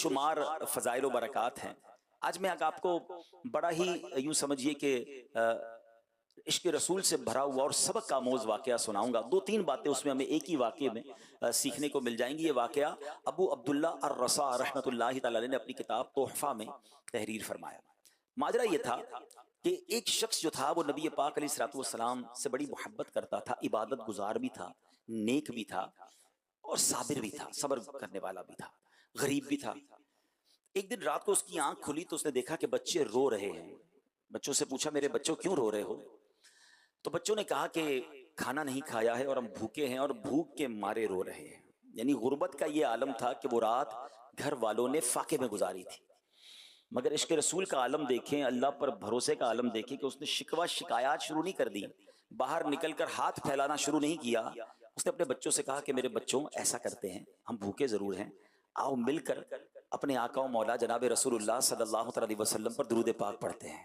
شمار فضائل و برکات ہیں. آج میں آپ کو بڑا ہی یوں سمجھیے کہ عشق رسول سے بھرا ہوا اور سبق کا آموز واقعہ سناؤں گا. 2-3 باتیں اس میں ہمیں ایک ہی واقعے میں سیکھنے کو مل جائیں گی. یہ واقعہ ابو عبداللہ الرسا رحمۃ اللہ تعالی علیہ نے اپنی کتاب تحفہ میں تحریر فرمایا. ماجرا یہ تھا کہ ایک شخص جو تھا وہ نبی پاک علیہ الصلوۃ والسلام سے بڑی محبت کرتا تھا، عبادت گزار بھی تھا، نیک بھی تھا اور صابر بھی تھا، صبر کرنے والا بھی تھا، غریب بھی تھا. ایک دن رات کو اس کی آنکھ کھلی تو اس نے دیکھا کہ بچے رو رہے ہیں. بچوں سے پوچھا میرے بچوں کیوں رو رہے ہو؟ تو بچوں نے کہا کہ کھانا نہیں کھایا ہے اور ہم بھوکے ہیں اور بھوک کے مارے رو رہے ہیں. یعنی غربت کا یہ عالم تھا کہ وہ رات گھر والوں نے فاقے میں گزاری تھی. مگر عشق رسول کا عالم دیکھیں، اللہ پر بھروسے کا عالم دیکھیں کہ اس نے شکوہ شکایات شروع نہیں کر دی، باہر نکل کر ہاتھ پھیلانا شروع نہیں کیا. اس نے اپنے بچوں سے کہا کہ میرے بچوں ایسا کرتے ہیں، ہم بھوکے ضرور ہیں، آؤ مل کر اپنے آقا و مولا جناب رسول اللہ صلی اللہ علیہ وسلم پر درود پاک پڑھتے ہیں.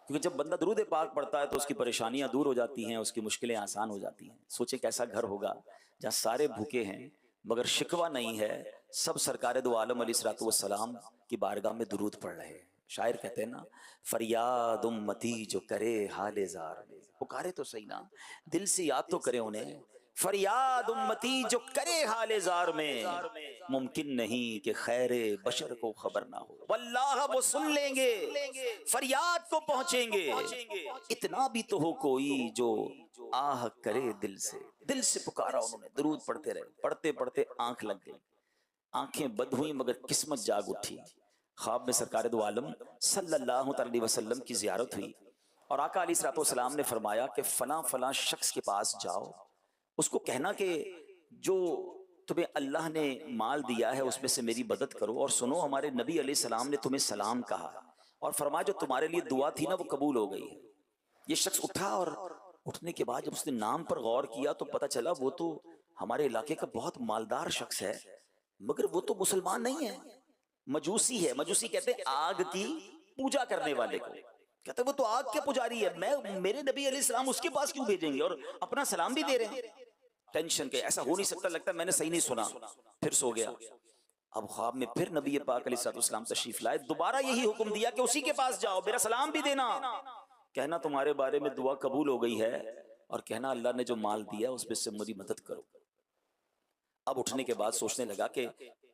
کیونکہ جب بندہ درود پاک پڑھتا ہے تو اس کی پریشانیاں دور ہو جاتی ہیں، اس کی مشکلیں آسان ہو جاتی ہیں. سوچیں کیسا گھر ہوگا جہاں سارے بھوکے ہیں مگر شکوہ نہیں ہے، سب سرکار دو عالم علیہ الصلوۃ والسلام کی بارگاہ میں درود پڑھ رہے ہیں. شاعر کہتے ہیں نا، فریاد امتی جو کرے حال زار میں، پکارے تو صحیح نا، دل سے یاد تو کرے انہیں. فریاد امتی جو کرے حال زار میں، ممکن نہیں کہ خیر بشر کو خبر نہ ہو. واللہ وہ سن لیں گے، فریاد کو پہنچیں گے. اتنا بھی تو ہو کوئی جو آہ کرے دل سے. دل سے پکارا انہوں نے، درود پڑھتے رہے. پڑھتے پڑھتے آنکھ لگ گئی، آنکھیں بد ہوئیں مگر قسمت جاگ اٹھی. خواب میں سرکار دو عالم صلی اللہ علیہ وسلم کی زیارت ہوئی اور آقا علیہ الصلوۃ والسلام نے فرمایا کہ فلاں فلاں شخص کے پاس جاؤ، اس کو کہنا کہ جو تمہیں اللہ نے مال دیا ہے اس میں سے میری مدد کرو، اور سنو ہمارے نبی علیہ السلام نے تمہیں سلام کہا اور فرمایا جو تمہارے لیے دعا تھی نا وہ قبول ہو گئی ہے. یہ شخص اٹھا اور اٹھنے کے بعد جب اس نے نام پر غور کیا تو پتہ چلا وہ تو ہمارے علاقے کا بہت مالدار شخص ہے، مگر وہ تو مسلمان نہیں ہے، مجوسی ہے. مجوسی کہتے ہیں آگ کی پوجا کرنے والے کو، کہتے ہیں وہ تو آگ کے پجاری ہے، میرے نبی علیہ السلام اس کے پاس کیوں بھیجیں گے اور اپنا سلام بھی دے رہے ہیں. ٹینشن کے ایسا ہو نہیں سکتا، لگتا ہے میں نے صحیح نہیں سنا، پھر سو گیا. اب خواب میں پھر نبی پاک علیہ الصلوۃ والسلام تشریف لائے، دوبارہ یہی حکم دیا کہ اسی کے پاس جاؤ، میرا سلام بھی دینا، کہنا تمہارے بارے میں دعا قبول ہو گئی ہے اور کہنا اللہ نے جو مال دیا اس میں سے میری مدد کرو. اب اٹھنے کے بعد سوچنے لگا کہ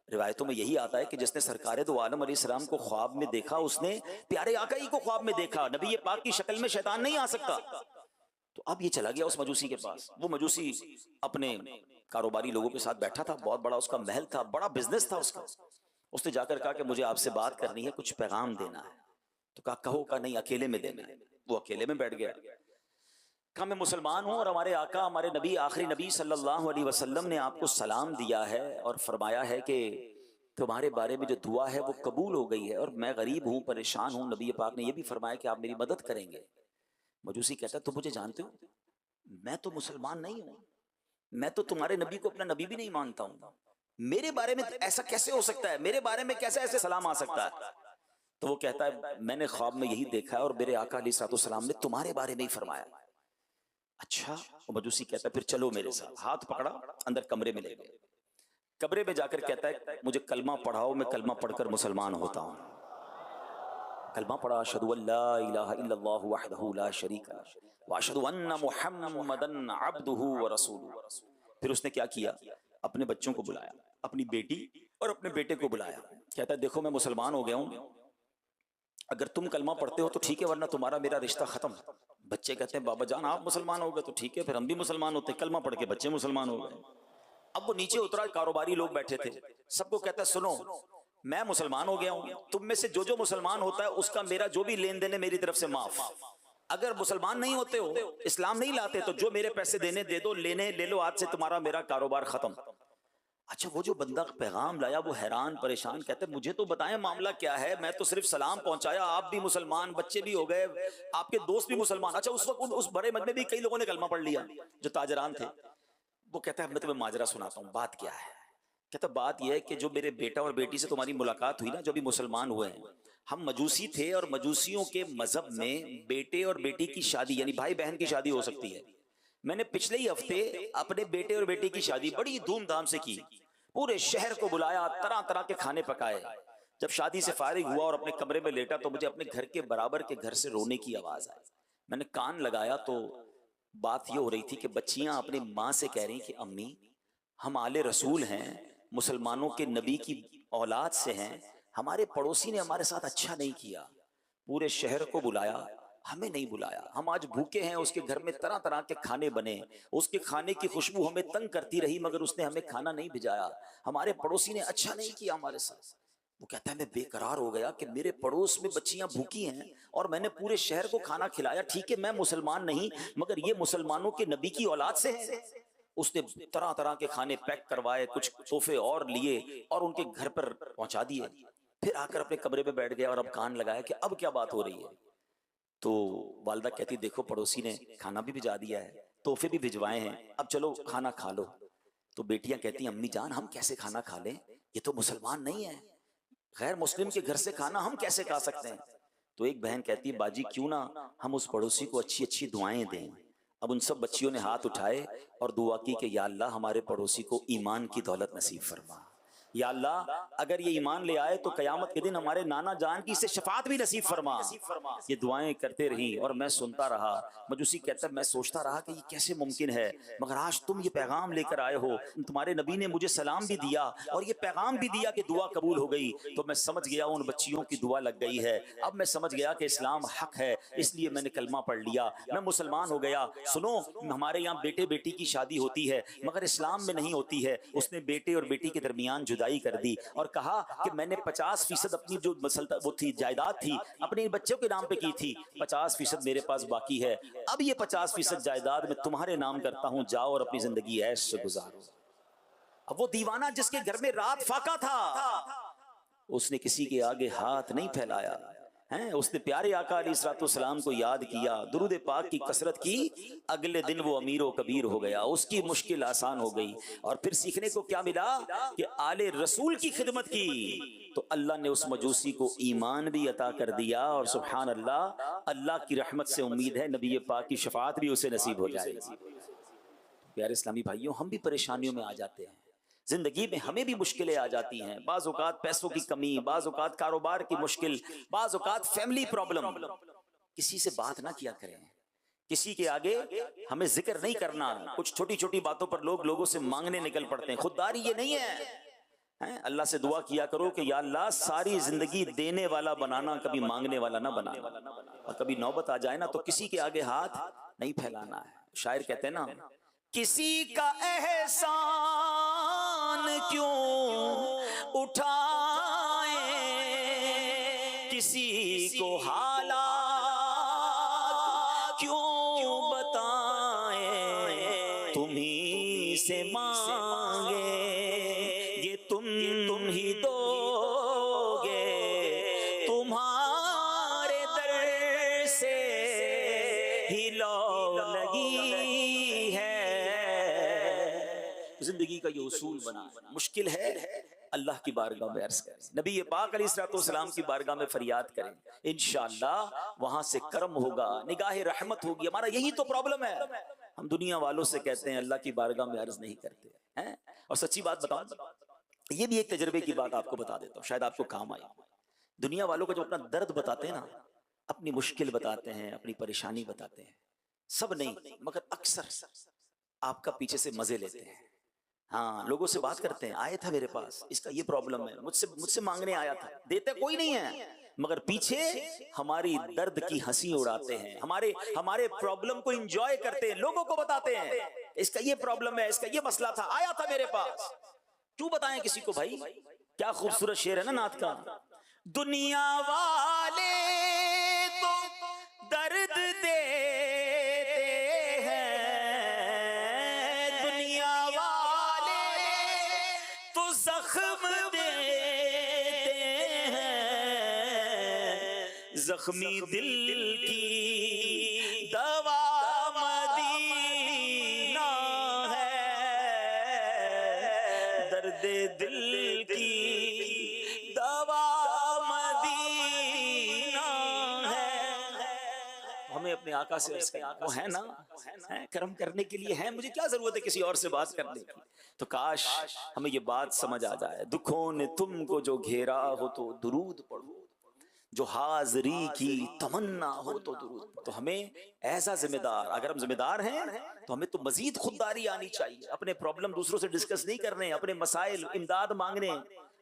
روایتوں میں یہی آتا ہے کہ جس نے سرکار دو عالم علیہ السلام کو خواب میں دیکھا اس نے پیارے آقا ہی کو خواب میں دیکھا. نبی پاک کی شکل میں شیطان نہیں آ سکتا. تو اب یہ چلا گیا اس مجوسی کے پاس. وہ مجوسی اپنے کاروباری لوگوں کے ساتھ بیٹھا تھا، بہت بڑا اس کا محل تھا، بڑا بزنس تھا اس کا. اس نے جا کر کہا کہ مجھے آپ سے بات کرنی ہے، کچھ پیغام دینا ہے. تو کہا کہو. کہا نہیں اکیلے میں دینا ہے. وہ اکیلے میں بیٹھ گیا. کہا میں مسلمان ہوں اور ہمارے آقا ہمارے نبی آخری نبی صلی اللہ علیہ وسلم نے آپ کو سلام دیا ہے اور فرمایا ہے کہ تمہارے بارے میں جو دعا ہے وہ قبول ہو گئی ہے اور میں غریب ہوں، پریشان ہوں. نبی پاک نے یہ بھی فرمایا کہ آپ میری مدد کریں گے. مجوسی کہتا ہے تم مجھے جانتے ہو؟ میں تو مسلمان نہیں ہوں، میں تو تمہارے نبی کو اپنا نبی بھی نہیں مانتا ہوں، میرے بارے میں ایسا کیسے ہو سکتا ہے، میرے بارے میں کیسے ایسے سلام آ سکتا ہے؟ تو وہ کہتا ہے میں نے خواب میں یہی دیکھا ہے اور میرے آقا علیہ الصلوۃ والسلام نے تمہارے بارے میں ہی فرمایا. اچھا. وہ مجوسی کہتا ہے پھر چلو میرے ساتھ. ہاتھ پکڑا، اندر کمرے میں لے گئے. کمرے میں جا کر کہتا ہے مجھے کلمہ پڑھاؤ، میں کلمہ پڑھ کر مسلمان ہوتا ہوں. کلمہ پڑھا، اشہد ان لا الہ الا اللہ وحدہ لا شریک لہ واشہد ان محمدا عبدہ ورسولہ. پھر اس نے کیا کیا، اپنے بچوں کو بلایا، اپنی بیٹی اور اپنے بیٹے کو بلایا. کہتا ہے دیکھو میں مسلمان ہو گیا ہوں، اگر تم کلمہ پڑھتے ہو تو ٹھیک ہے ورنہ تمہارا میرا رشتہ ختم. بچے کہتے ہیں بابا جان آپ مسلمان ہو گئے تو ٹھیک ہے، پھر ہم بھی مسلمان ہوتے. کلمہ پڑھ کے بچے مسلمان ہو گئے. اب وہ نیچے اترا، کاروباری لوگ بیٹھے تھے، سب کو کہتا ہے سنو میں مسلمان ہو گیا ہوں، تم میں سے جو مسلمان ہوتا ہے اس کا میرا جو بھی لین دین ہے میری طرف سے معاف. اگر مسلمان نہیں ہوتے ہو، اسلام نہیں لاتے تو جو میرے پیسے دینے دے دو، لینے لے لو، آج سے تمہارا میرا کاروبار ختم. اچھا وہ جو بندہ پیغام لایا وہ حیران پریشان، کہتے مجھے تو بتائیں معاملہ کیا ہے، میں تو صرف سلام پہنچایا، آپ بھی مسلمان، بچے بھی ہو گئے، آپ کے دوست بھی مسلمان. اچھا اس وقت اس بڑے مجمع میں بھی کئی لوگوں نے کلمہ پڑھ لیا جو تاجران تھے. وہ کہتا ہے میں تمہیں ماجرا سناتا ہوں، بات کیا ہے. کہتا بات یہ ہے کہ جو میرے بیٹا اور بیٹی سے تمہاری ملاقات ہوئی نا، جو بھی مسلمان ہوئے ہیں، ہم مجوسی تھے اور مجوسیوں کے مذہب میں بیٹے اور بیٹی کی شادی یعنی بھائی بہن کی شادی ہو سکتی ہے. میں نے پچھلے ہی ہفتے اپنے بیٹے اور بیٹی کی شادی بڑی دھوم دھام سے کی، پورے شہر کو بلایا، طرح طرح کے کھانے پکائے. جب شادی سے فارغ ہوا اور اپنے کمرے میں لیٹا تو مجھے اپنے گھر کے برابر کے گھر سے رونے کی آواز آئی. میں نے کان لگایا تو بات یہ ہو رہی تھی کہ بچیاں اپنی ماں سے کہہ رہی کہ امی ہم آل رسول ہیں, مسلمانوں کے نبی کی اولاد سے ہیں, ہمارے پڑوسی نے ہمارے ساتھ اچھا نہیں کیا, پورے شہر کو بلایا, ہمیں نہیں بلایا, ہم آج بھوکے ہیں, اس کے گھر میں طرح طرح کے کھانے بنے, اس کے کھانے کی خوشبو ہمیں تنگ کرتی رہی مگر اس نے ہمیں کھانا نہیں بھجایا, ہمارے پڑوسی نے اچھا نہیں کیا ہمارے ساتھ. وہ کہتا ہے میں بے قرار ہو گیا کہ میرے پڑوس میں بچیاں بھوکی ہیں اور میں نے پورے شہر کو کھانا کھلایا. ٹھیک ہے میں مسلمان نہیں مگر یہ مسلمانوں کے نبی کی اولاد سے ہیں. اس نے طرح طرح کے کھانے پیک کروائے, کچھ تحفے اور لیے اور ان کے گھر پر پہنچا دیے. پھر آ کر اپنے کمرے میں بیٹھ گیا اور اب کان لگایا کہ اب کیا بات ہو رہی ہے. تو والدہ کہتی دیکھو پڑوسی نے کھانا بھی بھجا دیا ہے, تحفے بھی بھجوائے ہیں, اب چلو کھانا کھا لو. تو بیٹیاں کہتی امی جان ہم کیسے کھانا کھا لیں, یہ تو مسلمان نہیں ہے, غیر مسلم کے گھر سے کھانا ہم کیسے کھا سکتے ہیں. تو ایک بہن کہتی ہے باجی کیوں نہ ہم اس پڑوسی کو اچھی اچھی دعائیں دیں. اب ان سب بچیوں نے ہاتھ اٹھائے اور دعا کی کہ یا اللہ ہمارے پڑوسی کو ایمان کی دولت نصیب فرما, یا اللہ اگر یہ ایمان لے آئے تو قیامت کے دن ہمارے نانا جان کی اسے شفاعت بھی نصیب فرما. یہ دعائیں کرتے رہی اور میں سنتا رہا. مجوسی کہتا ہے میں سوچتا رہا کہ یہ کیسے ممکن ہے, مگر آج تم یہ پیغام لے کر آئے ہو, تمہارے نبی نے مجھے سلام بھی دیا اور یہ پیغام بھی دیا کہ دعا قبول ہو گئی, تو میں سمجھ گیا ان بچیوں کی دعا لگ گئی ہے. اب میں سمجھ گیا کہ اسلام حق ہے, اس لیے میں نے کلمہ پڑھ لیا, میں مسلمان ہو گیا. سنو ہمارے یہاں بیٹے بیٹی کی شادی ہوتی ہے مگر اسلام میں نہیں ہوتی ہے. اس نے بیٹے اور بیٹی کے درمیان جدائی کر دی اور کہا کہ میں نے 50% اپنی جو وہ تھی جائیداد تھی اپنے بچوں کے نام پہ کی تھی, 50% میرے پاس باقی ہے, اب یہ 50% جائیداد میں تمہارے نام کرتا ہوں, جاؤ اور اپنی زندگی عیش سے گزارو. اب وہ دیوانہ جس کے گھر میں رات فاقہ تھا اس نے کسی کے آگے ہاتھ نہیں پھیلایا, اس نے پیارے آقا علیہ الصلوۃ والسلام کو یاد کیا, درود پاک کی کثرت کی, اگلے دن وہ امیر و کبیر ہو گیا, اس کی مشکل آسان ہو گئی. اور پھر سیکھنے کو کیا ملا کہ آل رسول کی خدمت کی تو اللہ نے اس مجوسی کو ایمان بھی عطا کر دیا, اور سبحان اللہ اللہ کی رحمت سے امید ہے نبی پاک کی شفاعت بھی اسے نصیب ہو جائے گی. پیارے اسلامی بھائیوں ہم بھی پریشانیوں میں آ جاتے ہیں, زندگی میں ہمیں بھی مشکلیں آ جاتی ہیں, بعض اوقات پیسوں کی کمی, بعض اوقات کاروبار کی مشکل, بعض اوقات فیملی پرابلم. کسی سے بات نہ کیا کریں, کسی کے آگے ہمیں ذکر نہیں کرنا. کچھ چھوٹی چھوٹی باتوں پر لوگ لوگوں سے مانگنے نکل پڑتے ہیں, خودداری یہ نہیں ہے. اللہ سے دعا کیا کرو کہ یا اللہ ساری زندگی دینے والا بنانا, کبھی مانگنے والا نہ بنانا, اور کبھی نوبت آ جائے نا تو کسی کے آگے ہاتھ نہیں پھیلانا ہے. شاعر کہتے ہیں نا کسی کا احسان کیوں اٹھائیں, کسی کو حالات کیوں بتائیں, تمہیں سے مانگے یہ تم ہی دو گے, تمہارے در سے ہی لو لگی ہے. زندگی کا یہ اصول بنا ہے, مشکل ہے اللہ کی بارگاہ میں عرض کریں, نبی پاک علیہ الصلوۃ والسلام کی بارگاہ میں فریاد کریں, انشاءاللہ وہاں سے کرم ہوگا, نگاہ رحمت ہوگی. ہمارا یہی تو پرابلم ہے, ہم دنیا والوں سے کہتے ہیں اللہ کی بارگاہ میں عرض نہیں کرتے ہیں. اور سچی بات بتاؤں, یہ بھی ایک تجربے کی بات آپ کو بتا دیتا ہوں, شاید آپ کو کام آئے. دنیا والوں کو جب اپنا درد بتاتے ہیں نا, اپنی مشکل بتاتے ہیں, اپنی پریشانی بتاتے ہیں, سب نہیں مگر اکثر آپ کا پیچھے سے مزے لیتے ہیں. ہاں لوگوں سے بات کرتے ہیں, آئے تھا میرے پاس, اس کا یہ پرابلم ہے, مجھ سے مانگنے آیا تھا, دیتے کوئی نہیں ہے مگر پیچھے ہماری درد کی ہنسی اڑاتے ہیں, ہمارے پرابلم کو انجوائے کرتے ہیں, لوگوں کو بتاتے ہیں اس کا یہ پرابلم ہے, اس کا یہ مسئلہ تھا, آیا تھا میرے پاس. کیوں بتائیں کسی کو بھائی, کیا خوبصورت شعر ہے نا نعت کا, دنیا والے تو درد دیتے ہیں, دنیا والے تو زخم دیتے ہیں, زخمی دل کی دوا مدینہ ہے, درد دل کی دوا مدینہ ہے. میں اپنے آقا سے عرض کروں وہ ہے نا، کرم کرنے کے لیے ہیں، مجھے کیا ضرورت ہے کسی اور سے بات کرنے کی؟ تو کاش ہمیں یہ بات سمجھ آ جائے، دکھوں نے تم کو جو گھیرا ہو تو درود پڑھو، جو حاضری کی تمنا ہو تو درود پڑھو۔ تو ہمیں ایسا ذمہ دار، اگر ہم ذمہ دار ہیں تو ہمیں تو مزید خودداری آنی چاہیے، اپنے پرابلم دوسروں سے ڈسکس نہیں کرنے، اپنے مسائل امداد مانگنے۔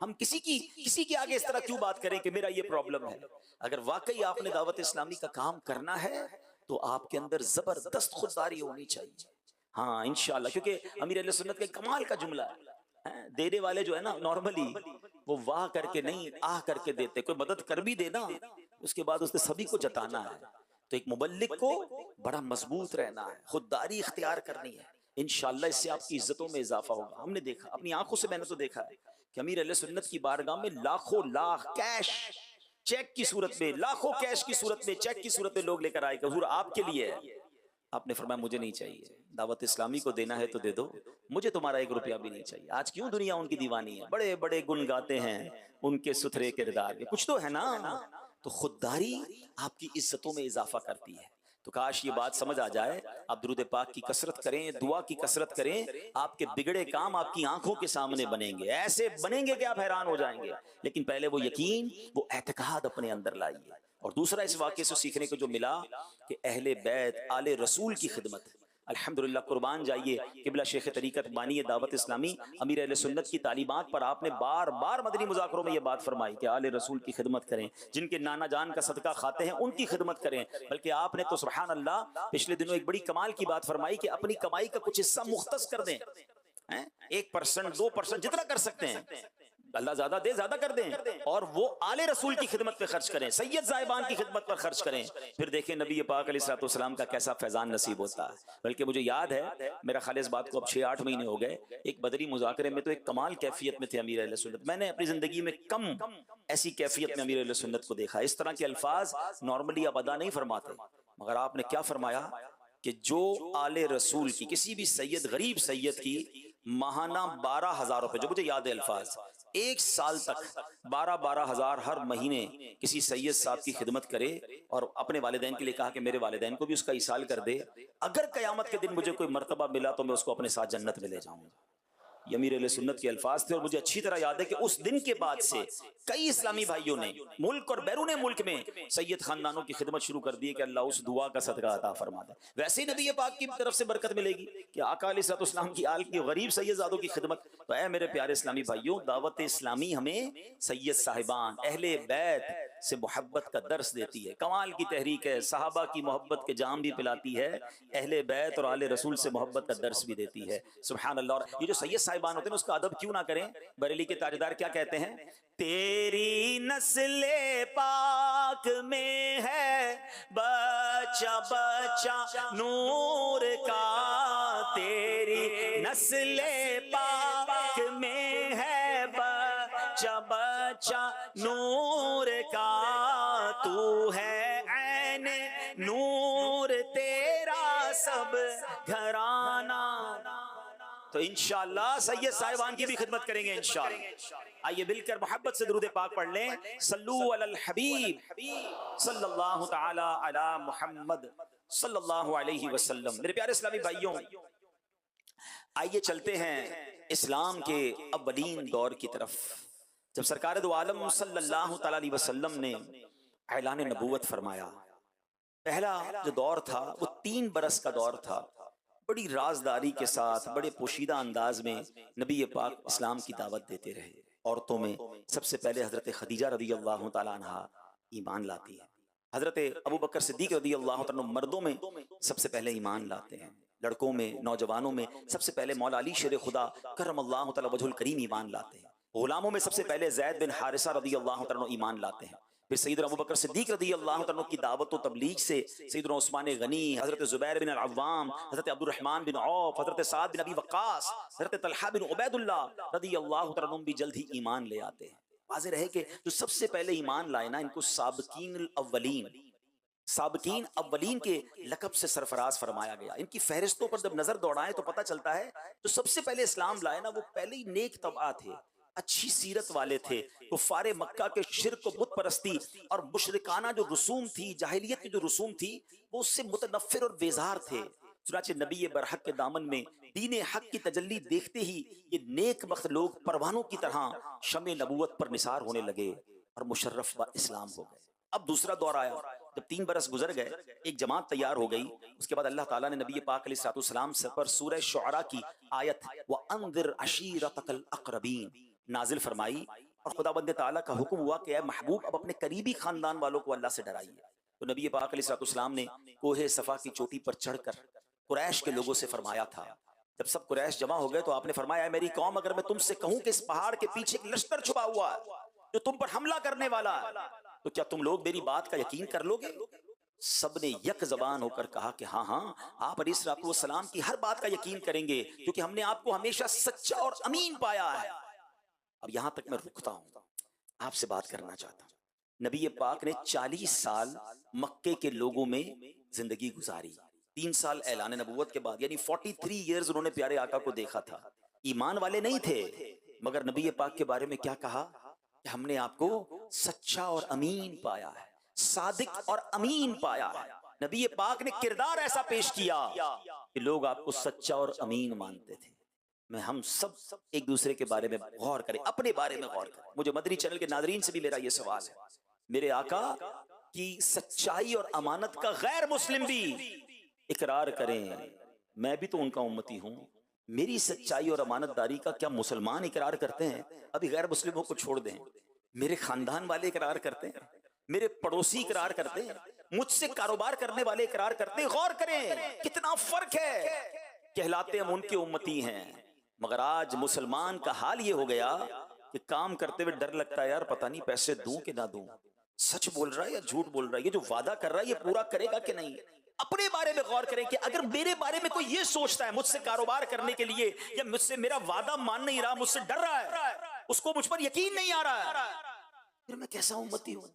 ہم کسی کے آگے اس طرح کیوں بات کریں کہ میرا یہ پرابلم ہے؟ اگر واقعی آپ نے دعوت اسلامی کا کام کرنا ہے تو آپ کے اندر زبردست خودداری ہونی چاہیے۔ ہاں انشاءاللہ، کیونکہ امیر اہل سنت کا کمال کا جملہ ہے، دینے والے جو ہے نا نارملی وہ واہ کر کے نہیں آہ کر کے دیتے، کوئی مدد کر بھی دے نا اس کے بعد اس نے سبھی کو جتانا ہے۔ تو ایک مبلغ کو بڑا مضبوط رہنا ہے، خودداری اختیار کرنی ہے، انشاءاللہ اس سے آپ کی عزتوں میں اضافہ ہوگا۔ ہم نے دیکھا اپنی آنکھوں سے، میں نے تو دیکھا ہے کہ امیر اہل سنت کی بارگاہ میں لاکھوں لاکھ کیش، چیک کی صورت میں، لاکھوں کیش کی صورت میں، چیک کی صورت میں لوگ لے کر آئے کہ حضور آپ کے لیے ہے۔ آپ نے فرمایا مجھے نہیں چاہیے، دعوت اسلامی کو دینا ہے تو دے دو، مجھے تمہارا ایک روپیہ بھی نہیں چاہیے۔ آج کیوں دنیا ان کی دیوانی ہے، بڑے بڑے گن گاتے ہیں ان کے ستھرے کردار کے، کچھ تو ہے نا۔ تو خودداری آپ کی عزتوں میں اضافہ کرتی ہے۔ تو کاش یہ بات سمجھ آ جائے، آپ درود پاک کی کثرت کریں، دعا کی کثرت کریں، آپ کے بگڑے کام آپ کی آنکھوں کے سامنے بنیں گے، ایسے بنیں گے کہ آپ حیران ہو جائیں گے۔ لیکن پہلے وہ یقین، وہ اعتقاد اپنے اندر لائیے۔ اور دوسرا اس واقعے سے سیکھنے کو جو ملا کہ اہل بیت آل رسول کی خدمت، الحمدللہ قربان جائیے قبلہ شیخ طریقت بانی دعوت اسلامی امیر اہل سنت کی تعلیمات پر آپ نے بار بار مدنی مذاکروں میں یہ بات فرمائی کہ آل رسول کی خدمت کریں، جن کے نانا جان کا صدقہ کھاتے ہیں ان کی خدمت کریں۔ بلکہ آپ نے تو سبحان اللہ پچھلے دنوں ایک بڑی کمال کی بات فرمائی کہ اپنی کمائی کا کچھ حصہ مختص کر دیں، 1%، 2% جتنا کر سکتے ہیں، اللہ زیادہ دے زیادہ کر دیں، اور وہ آل رسول کی خدمت پہ خرچ کریں، سید صاحبان کی خدمت پر خرچ کریں۔ پھر دیکھیں نبی پاک علیہ الصلوۃ والسلام کا کیسا فیضان نصیب ہوتا ہے۔ بلکہ مجھے یاد ہے، میرا خیال اس بات کو اب 6-8 مہینے ہو گئے، ایک بدری مذاکرے میں تو ایک کمال کیفیت میں تھے امیر اہل سنت، میں نے اپنی زندگی میں کم ایسی کیفیت میں امیر اہل سنت کو دیکھا۔ اس طرح کے الفاظ نارملی آپ ادا نہیں فرماتے، مگر آپ نے کیا فرمایا کہ جو آل رسول کی کسی بھی سید، غریب سید کی ماہانہ 12,000 روپے، جو مجھے یاد ہے الفاظ، 1 سال تک 12,000 ہر مہینے کسی سید صاحب کی خدمت کرے، اور اپنے والدین کے لیے کہا کہ میرے والدین کو بھی اس کا ایصال کر دے، اگر قیامت کے دن مجھے کوئی مرتبہ ملا تو میں اس کو اپنے ساتھ جنت میں لے جاؤں گا۔ یہ امیر اہل سنت کے الفاظ تھے، اور مجھے اچھی طرح یاد ہے کہ اس دن کے بعد سے کئی اسلامی بھائیوں نے ملک اور بیرون ملک میں سید خاندانوں کی خدمت شروع کر دی کہ اللہ اس دعا کا صدقہ عطا فرما دے۔ ویسے ہی نبی پاک کی طرف سے برکت ملے گی کہ آقا علیہ الصلوۃ والسلام کی آل کی غریب سید زادوں کی خدمت۔ تو اے میرے پیارے اسلامی بھائیوں، دعوت اسلامی ہمیں سید صاحبان اہل بیت سے محبت کا درس دیتی ہے، کمال کی تحریک ہے، صحابہ کی محبت کے جام بھی پلاتی ہے، اہل بیت اور آل رسول سے محبت کا درس بھی دیتی ہے۔ سبحان اللہ۔ اور یہ جو سید صاحبان ہوتے ہیں اس کا ادب کیوں نہ کریں؟ بریلی کے تاجدار کیا کہتے ہیں؟ تیری نسل پاک میں ہے بچہ بچہ نور کا، تیری نسل پاک میں ہے بچہ بچہ نور کا، تو ہے عین نور تیرا سب گھرانہ۔ تو انشاءاللہ سید صاحبان کی بھی خدمت کریں گے انشاءاللہ۔ آئیے مل کر محبت سے درود پاک پڑھ لیں، صلو علی الحبیب صلی اللہ تعالی علی محمد صلی اللہ علیہ وسلم۔ میرے پیارے اسلامی بھائیوں، آئیے چلتے ہیں اسلام کے اولین دور کی طرف، جب سرکار دو عالم صلی اللہ تعالی علیہ وسلم نے اعلان نبوت فرمایا۔ پہلا جو دور تھا وہ 3 برس کا دور تھا، بڑی رازداری کے ساتھ، بڑے پوشیدہ انداز میں نبی پاک اسلام کی دعوت دیتے رہے۔ عورتوں میں سب سے پہلے حضرت خدیجہ رضی اللہ تعالیٰ عنہ ایمان لاتی ہے، حضرت ابو بکر صدیق رضی اللہ تعالیٰ عنہ مردوں میں سب سے پہلے ایمان لاتے ہیں، لڑکوں میں، نوجوانوں میں سب سے پہلے مولا علی شیر خدا کرم اللہ تعالیٰ وجہ الکریم ایمان لاتے ہیں، غلاموں میں سب سے پہلے زید بن حارثہ رضی اللہ تعالیٰ عنہ ایمان لاتے ہیں، پھر سیدنا ابو بکر صدیق رضی اللہ عنہ کی دعوت و تبلیغ سے سیدنا عثمان غنی، حضرت زبیر بن العوام، حضرت عبد الرحمن بن عوف، حضرت سعد بن ابی وقاص، حضرت طلحہ بن عبید اللہ رضی اللہ عنہ بھی جلد ہی ایمان لے آتے ہیں۔ واضح رہے کہ جو سب سے پہلے ایمان لائے نا، ان کو سابقین الاولین، سابقین اولین کے لقب سے سرفراز فرمایا گیا۔ ان کی فہرستوں پر جب نظر دوڑائیں تو پتہ چلتا ہے جو سب سے پہلے اسلام لائے نا وہ پہلے ہی نیک طبعہ تھے، اچھی سیرت والے تھے. کفار مکہ کے شرک و بت پرستی اور مشرکانہ جو رسوم تھی، جاہلیت کی جو رسوم تھی، وہ اس سے متنفر اور بیزار تھے. چنانچہ نبی برحق کے دامن میں دین حق کی تجلی دیکھتے ہی یہ نیک بخت لوگ پروانوں کی طرح شمع نبوت پر نثار ہونے لگے اور مشرف با اسلام ہو گئے. اب دوسرا دور آیا. جب 3 برس گزر گئے، ایک جماعت تیار ہو گئی. اس کے بعد اللہ تعالیٰ نے نبی پاک علیہ السلام سے پر سورہ شعراء کی آیت وَأَنذِرْ عَشِيرَتَكَ الْأَقْرَبِينَ نازل فرمائی، اور خدا بند تعالیٰ کا حکم ہوا کہ اے محبوب اب اپنے قریبی خاندان والوں کو اللہ سے ڈرائیے. تو نبی پاک علیہ السلام نے کوہ صفا کی چوٹی پر چڑھ کر قریش کے لوگوں سے فرمایا تھا. جب سب قریش جمع ہو گئے تو آپ نے فرمایا اے میری قوم، اگر میں تم سے کہوں کہ اس پہاڑ کے پیچھے ایک لشکر چھپا ہوا ہے جو تم پر حملہ کرنے والا ہے، تو کیا تم لوگ میری بات کا یقین کر لو گے؟ سب نے یک زبان ہو کر کہا کہ ہاں ہاں، آپ علیہ السلام کی ہر بات کا یقین کریں گے، کیونکہ ہم نے آپ کو ہمیشہ سچا اور امین پایا ہے. اب یہاں تک میں رکتا ہوں، آپ سے بات کرنا چاہتا ہوں. نبی پاک نے 40 سال مکے کے لوگوں میں زندگی گزاری. 3 سال اعلان نبوت کے بعد، یعنی 43 ایئرز انہوں نے پیارے آقا کو دیکھا تھا. ایمان والے نہیں تھے، مگر نبی پاک کے بارے میں کیا کہا کہ ہم نے آپ کو سچا اور امین پایا ہے، صادق اور امین پایا ہے. نبی پاک نے کردار ایسا پیش کیا کہ لوگ آپ کو سچا اور امین مانتے تھے. میں ہم سب ایک دوسرے کے بارے میں غور کریں، اپنے بارے میں غور کریں. مجھے مدنی چینل کے ناظرین سے بھی میرا یہ سوال ہے، میرے آقا کی سچائی اور امانت کا غیر مسلم بھی اقرار کریں. میں بھی تو ان کا امتی ہوں، میری سچائی اور امانت داری کا کیا مسلمان اقرار کرتے ہیں؟ ابھی غیر مسلموں کو چھوڑ دیں، میرے خاندان والے اقرار کرتے ہیں، میرے پڑوسی اقرار کرتے ہیں، مجھ سے کاروبار کرنے والے اقرار کرتے ہیں. غور کریں کتنا فرق ہے. کہلاتے ہم ان کے امتی ہیں، مگر آج مسلمان کا حال یہ ہو گیا کہ کام کرتے ہوئے ڈر لگتا ہے، یار پتہ نہیں پیسے دوں کہ نہ دوں، سچ بول رہا ہے یا جھوٹ بول رہا ہے، یہ جو وعدہ کر رہا ہے یہ پورا کرے گا کہ نہیں. اپنے بارے میں غور کریں کہ اگر میرے بارے میں کوئی یہ سوچتا ہے مجھ سے کاروبار کرنے کے لیے، یا مجھ سے میرا وعدہ مان نہیں رہا، مجھ سے ڈر رہا ہے، اس کو مجھ پر یقین نہیں آ رہا ہے، پھر میں کیسا امتی ہوں؟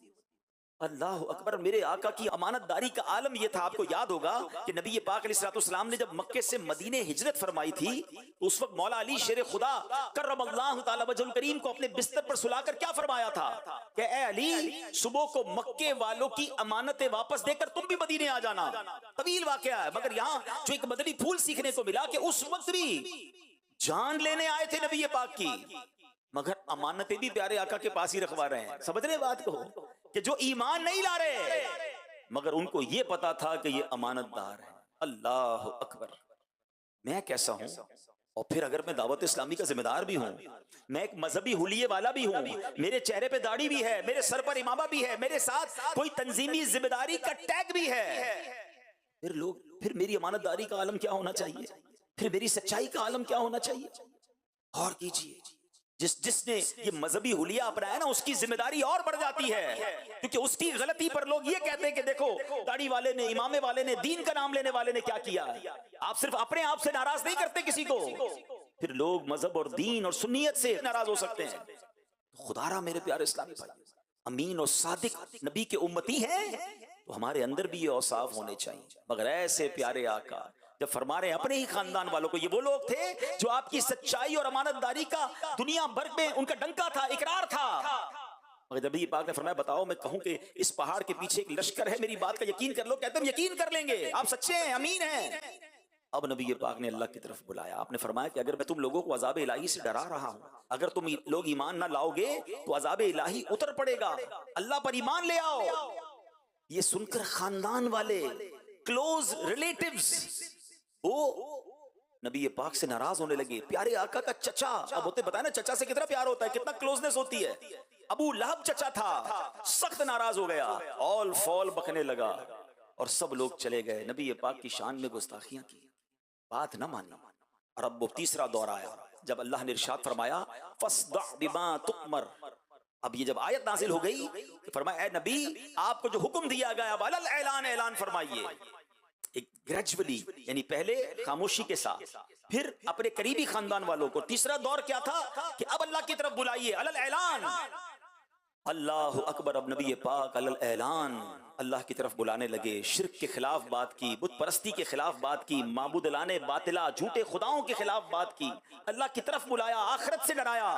اللہ اکبر. میرے آقا کی امانت داری کا عالم یہ تھا. آپ کو یاد ہوگا کہ نبی پاک علیہ السلام نے جب مکے سے مدینے ہجرت فرمائی تھی تو اس وقت مولا علی شیر خدا کرم اللہ تعالی وجہ الکریم کو اپنے بستر پر سلا کر کیا فرمایا تھا کہ اے علی، صبح کو مکے والوں کی امانتیں واپس دے کر تم بھی مدینے آ جانا. طویل واقعہ ہے، مگر یہاں جو ایک مدنی پھول سیکھنے کو ملا کہ اس وقت بھی جان لینے آئے تھے نبی پاک کی، مگر امانتیں بھی پیارے آقا کے پاس ہی رکھوا رہے ہیں. سمجھ رہے بات کو کہ جو ایمان نہیں لا رہے، مگر ان کو یہ پتا تھا کہ یہ امانت دار ہے. اللہ اکبر. میں کیسا ہوں؟ اور پھر اگر میں دعوت اسلامی کا ذمہ دار بھی ہوں، میں ایک مذہبی حلیے والا بھی ہوں، میرے چہرے پہ داڑھی بھی ہے، میرے سر پر امامہ بھی ہے، میرے ساتھ کوئی تنظیمی ذمہ داری کا ٹیگ بھی ہے، پھر میری امانت داری کا عالم کیا ہونا چاہیے؟ پھر میری سچائی کا عالم کیا ہونا چاہیے؟ اور کیجئے. جس نے یہ مذہبی حلیہ اپنایا نا، اس کی ذمہ داری اور بڑھ جاتی ہے، کیونکہ اس کی غلطی پر لوگ یہ کہتے ہیں کہ دیکھو داڑھی والے نے، امامے والے نے، دین کا نام لینے والے نے کیا کیا. آپ صرف اپنے آپ سے ناراض نہیں کرتے کسی کو، پھر لوگ مذہب اور دین اور سنیت سے ناراض ہو سکتے ہیں. خدا را میرے پیارے اسلامی بھائی، امین اور صادق نبی کے امتی ہیں تو ہمارے اندر بھی یہ اوصاف ہونے چاہیے. مگر ایسے پیارے آقا جب فرما رہے ہیں اپنے ہی خاندان والوں کو، یہ وہ لوگ تھے جو آپ کی سچائی اور امانت داری کا دنیا بھر میں ان کا ڈنکا تھا، اقرار تھا. مگر نبی پاک نے فرمایا بتاؤ میں کہوں کہ اس پہاڑ کے پیچھے ایک لشکر ہے، میری بات کا یقین کر لو، کہتے ہیں ہم یقین کر لیں گے، آپ سچے ہیں، امین ہیں. اب نبی پاک نے اللہ کی طرف بلایا. آپ نے فرمایا کہ اگر میں تم لوگوں کو عذاب الہی سے ڈرا رہا ہوں، اگر تم لوگ ایمان نہ لاؤ گے تو عذاب الہی اتر پڑے گا، اللہ پر ایمان لے آؤ. یہ سن کر خاندان والے، کلوز ریلیٹیوز، وہ نبی پاک سے ناراض ہونے لگے. پیارے آقا کا چچا، اب ہوتے بتائیں نا چچا سے کتنا پیار ہوتا ہے، کتنا کلوزنس ہوتی ہے. ابو لہب چچا تھا، سخت ناراض ہو گیا، اول فول بکنے لگا اور سب لوگ چلے گئے. نبی پاک کی شان میں گستاخیاں کی، بات نہ مانی. اور اب وہ تیسرا دور آیا جب اللہ نے ارشاد فرمایا فَاصْدَعْ بِمَا تُؤْمَرْ. اب یہ جب آیت نازل ہو گئی کہ فرمایا اے نبی آپ کو جو حکم دیا گیا اب عَلَى الْإِعْلَانِ اعلان فرمائیے. ایک گریجولی، یعنی پہلے خاموشی کے ساتھ، پھر اپنے قریبی خاندان والوں کو. تیسرا دور کیا تھا کہ اب اللہ کی طرف بلائیے، علی الاعلان. اللہ اکبر. اب نبی پاک علی الاعلان اللہ کی طرف بلانے لگے. شرک کے خلاف بات کی، بت پرستی کے خلاف بات کی، معبود لانے باطلا جھوٹے خداؤں کے خلاف بات کی، اللہ کی طرف بلایا، آخرت سے ڈرایا.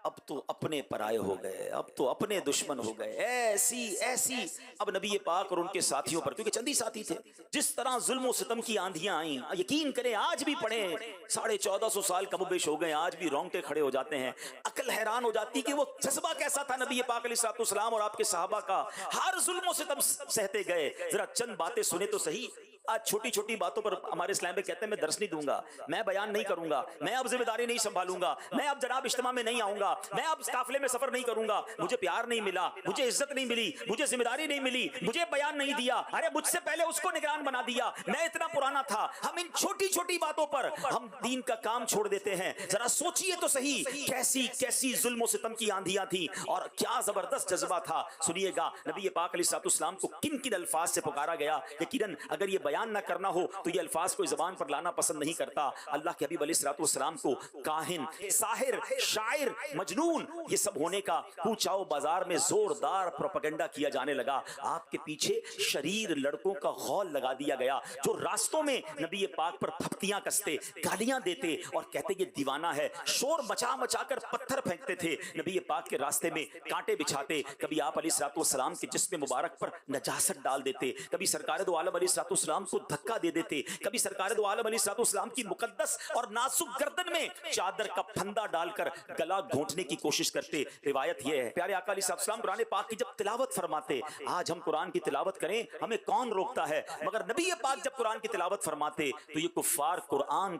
اب تو اپنے پرائے ہو گئے، اب تو اپنے دشمن ہو گئے، ایسی ایسی اب نبی پاک اور ان کے ساتھیوں پر، کیونکہ چندی ساتھی تھے، جس طرح ظلم و ستم کی آندھیاں آئیں، یقین کریں آج بھی پڑھیں، 1450 سال کم و بیش ہو گئے، آج بھی رونگٹے کھڑے ہو جاتے ہیں، عقل حیران ہو جاتی کہ وہ جذبہ کیسا تھا نبی پاک علیہ الصلوۃ والسلام اور آپ کے صحابہ کا، ہر ظلم و ستم سہتے گئے۔ ذرا چند باتیں سنیں تو صحیح، آج چھوٹی چھوٹی باتوں پر ہمارے اسلام میں کہتے ہیں میں درس نہیں دوں گا، میں بیان نہیں کروں گا، میں اب ذمہ داری نہیں سنبھالوں گا، میں اب جناب اجتماع میں نہیں آؤں گا، میں اب قافلے میں سفر نہیں کروں گا، مجھے پیار نہیں ملا، مجھے عزت نہیں ملی، مجھے ذمہ داری نہیں ملی، مجھے بیان نہیں دیا، ارے مجھ سے پہلے اس کو نگران بنا دیا، میں اتنا پرانا تھا۔ ہم ان چھوٹی چھوٹی باتوں پر ہم دین کا کام چھوڑ دیتے ہیں۔ ذرا سوچئے تو صحیح کیسی کیسی ظلم و ستم کی آندھیاں تھیں اور کیا زبردست جذبہ تھا۔ سنیے گا نبی پاک علیہ الصلوۃ والسلام کو کن کن الفاظ سے پکارا گیا، یقیناً اگر یہ بیان نہ کرنا ہو تو یہ الفاظ کوئی زبان پر لانا پسند نہیں کرتا۔ اللہ کے حبیب علیہ الصلوۃ والسلام کو کاہن، ساحر، شاعر، مجنون یہ سب ہونے کا پوچھاؤ بازار میں زوردار پروپیگنڈا کیا جانے لگا۔ آپ کے پیچھے شریر لڑکوں کا غول لگا دیا گیا جو راستوں میں نبی پاک پر پھپتیاں کستے، گالیاں دیتے اور کہتے یہ دیوانہ ہے، شور مچا مچا کر پتھر پھینکتے تھے، نبی پاک کے راستے میں کانٹے بچھاتے، کبھی آپ علیہ الصلوۃ والسلام کے جسم مبارک پر نجاست ڈال دیتے، کبھی سرکار دو عالم علیہ الصلوۃ والسلام کو دھکا دے دیتے، کبھی سرکار دو عالم علیہ الصلوۃ والسلام کی مقدس اور نازک گردن میں چادر کا پھندا ڈال کر گلا گھونٹنے کی کوشش کرتے۔ روایت یہ ہے پیارے آقا علیہ الصلوۃ والسلام قرآن پاک کی جب تلاوت فرماتے، آج ہم قرآن کی تلاوت کریں ہمیں کون روکتا ہے، مگر نبی پاک جب قرآن کی تلاوت فرماتے تو یہ کفار قرآن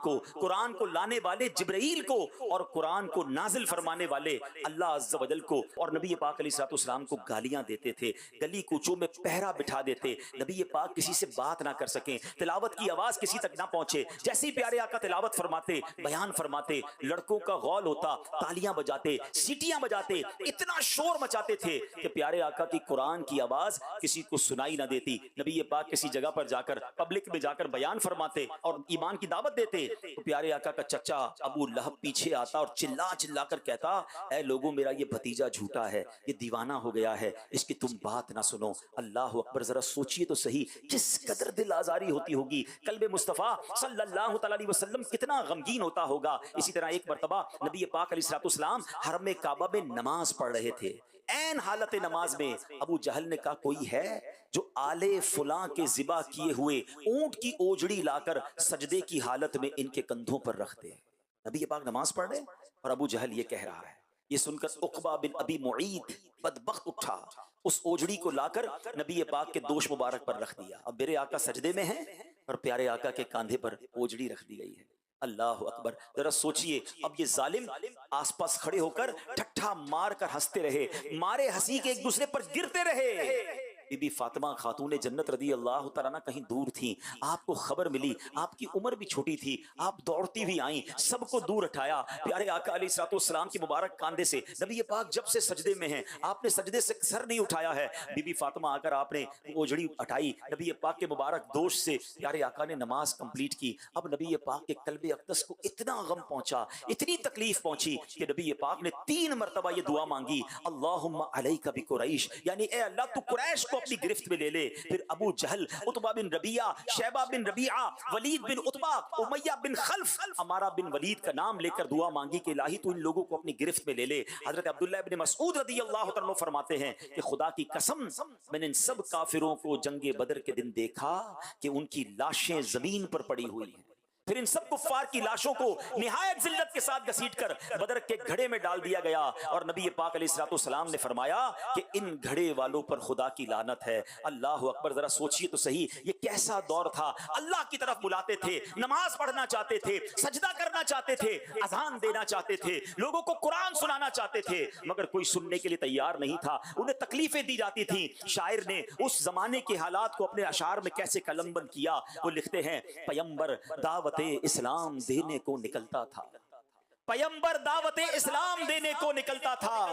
کو لانے والے جبرائیل کو اور قرآن کو نازل فرمانے والے اللہ عز و جل کو اور نبی پاک علیہ الصلوۃ والسلام کو گالیاں دیتے تھے، گلی کوچوں میں پہرا بٹھا دیتے، نبی پاک کسی سے بات نہ کر سکیں، تلاوت کی آواز کسی تک نہ پہنچے، جیسے ہی پیارے آقا تلاوت فرماتے، بیان فرماتے، لڑکوں کا غول ہوتا، تالیاں بجاتے، سیٹیاں بجاتے، اتنا شور مچاتے تھے کہ پیارے آقا کی قرآن کی آواز کسی کو سنائی نہ دیتی۔ نبی پاک کسی جگہ پر جا کر پبلک میں جا کر بیان فرماتے اور ایمان کی دعوت دیتے تو پیارے آقا کا چچا ابو لہب پیچھے آتا اور چلا چلا کر کہتا اے لوگوں میرا یہ بھتیجا جھوٹا ہے، یہ دیوانہ ہو گیا ہے، اس کی تم بات نہ سنو۔ اللہ اکبر، ذرا سوچئے تو صحیح کس قدر دل آزاری ہوتی ہوگی، قلب مصطفیٰ صلی اللہ تعالی علیہ وسلم کتنا غمگین ہوتا ہوگا۔ اسی طرح ایک مرتبہ نبی پاک علیہ الصلوۃ والسلام حرم کعبہ میں نماز پڑھ رہے تھے، عین حالت نماز میں ابو جہل نے کہا کوئی ہے جو آلے فلاں کے ذبح کیے ہوئے اونٹ کی اوجڑی لا کر سجدے کی حالت میں ان کے کندھوں پر رکھ دے۔ نبی پاک نماز پڑھ رہے اور ابو جہل یہ کہہ رہا ہے، یہ سن کر عقبہ بن ابی معیط بدبخت اٹھا، اس اوجڑی کو لا کر نبی پاک کے دوش مبارک پر رکھ دیا۔ اب میرے آقا سجدے میں ہیں اور پیارے آقا کے کاندھے پر اوجڑی رکھ دی گئی ہے۔ اللہ اکبر، ذرا سوچئے اب یہ ظالم آس پاس کھڑے ہو کر ٹھٹھا مار کر ہنستے رہے، مارے ہنسی کے ایک دوسرے پر گرتے رہے۔ بی بی فاطمہ خاتون جنت رضی اللہ تعالیٰ عنہ کہیں دور تھیں، آپ کو خبر ملی، آپ کی عمر بھی چھوٹی تھی، آپ دوڑتی ہوئی آئیں، سب کو دور اٹھایا، پیارے آقا علیہ الصلوۃ والسلام کی مبارک کاندھے سے، نبی پاک جب سے سجدے میں ہیں آپ نے سجدے سے سر نہیں اٹھایا ہے، بی بی فاطمہ آ کر آپ نے اوجڑی اٹھائی، نبی پاک کے مبارک دوش سے پیارے آقا نے نماز کمپلیٹ کی۔ اب نبی پاک کے قلب اقدس کو اتنا غم پہنچا، اتنی تکلیف پہنچی کہ نبی پاک نے 3 مرتبہ یہ دعا مانگی، اللہم علیک بقریش، یعنی اے اللہ تو قریش کو اپنی گرفت میں لے لے۔ پھر ابو جہل، عتبہ بن ربیعہ، شیبہ بن ربیعہ، ولید بن عتبہ، امیہ بن خلف، عمارہ بن ولید کا نام لے کر دعا مانگی کہ الہی تو ان لوگوں کو اپنی گرفت میں لے لے۔ حضرت عبداللہ بن مسعود رضی اللہ عنہ فرماتے ہیں کہ خدا کی قسم میں نے ان سب کافروں کو جنگ بدر کے دن دیکھا کہ ان کی لاشیں زمین پر پڑی ہوئی ہیں، پھر ان سب کفار کی لاشوں کو نہایت ذلت کے ساتھ گھسیٹ کر بدر کے گھڑے میں ڈال دیا گیا، اور نبی پاک علیہ الصلوۃ والسلام نے فرمایا کہ ان گھڑے والوں پر خدا کی لعنت ہے۔ اللہ اکبر، ذرا سوچئے تو صحیح یہ کیسا دور تھا، اللہ کی طرف بلاتے تھے، نماز پڑھنا چاہتے تھے، سجدہ کرنا چاہتے تھے، اذان دینا چاہتے تھے، لوگوں کو قرآن سنانا چاہتے تھے، مگر کوئی سننے کے لیے تیار نہیں تھا، انہیں تکلیفیں دی جاتی تھیں۔ شاعر نے اس زمانے کے حالات کو اپنے اشعار میں کیسے قلم بند کیا، وہ لکھتے ہیں پیمبر دعوت اسلام دینے کو نکلتا تھا، پیمبر دعوت اسلام دینے کو نکلتا تھا،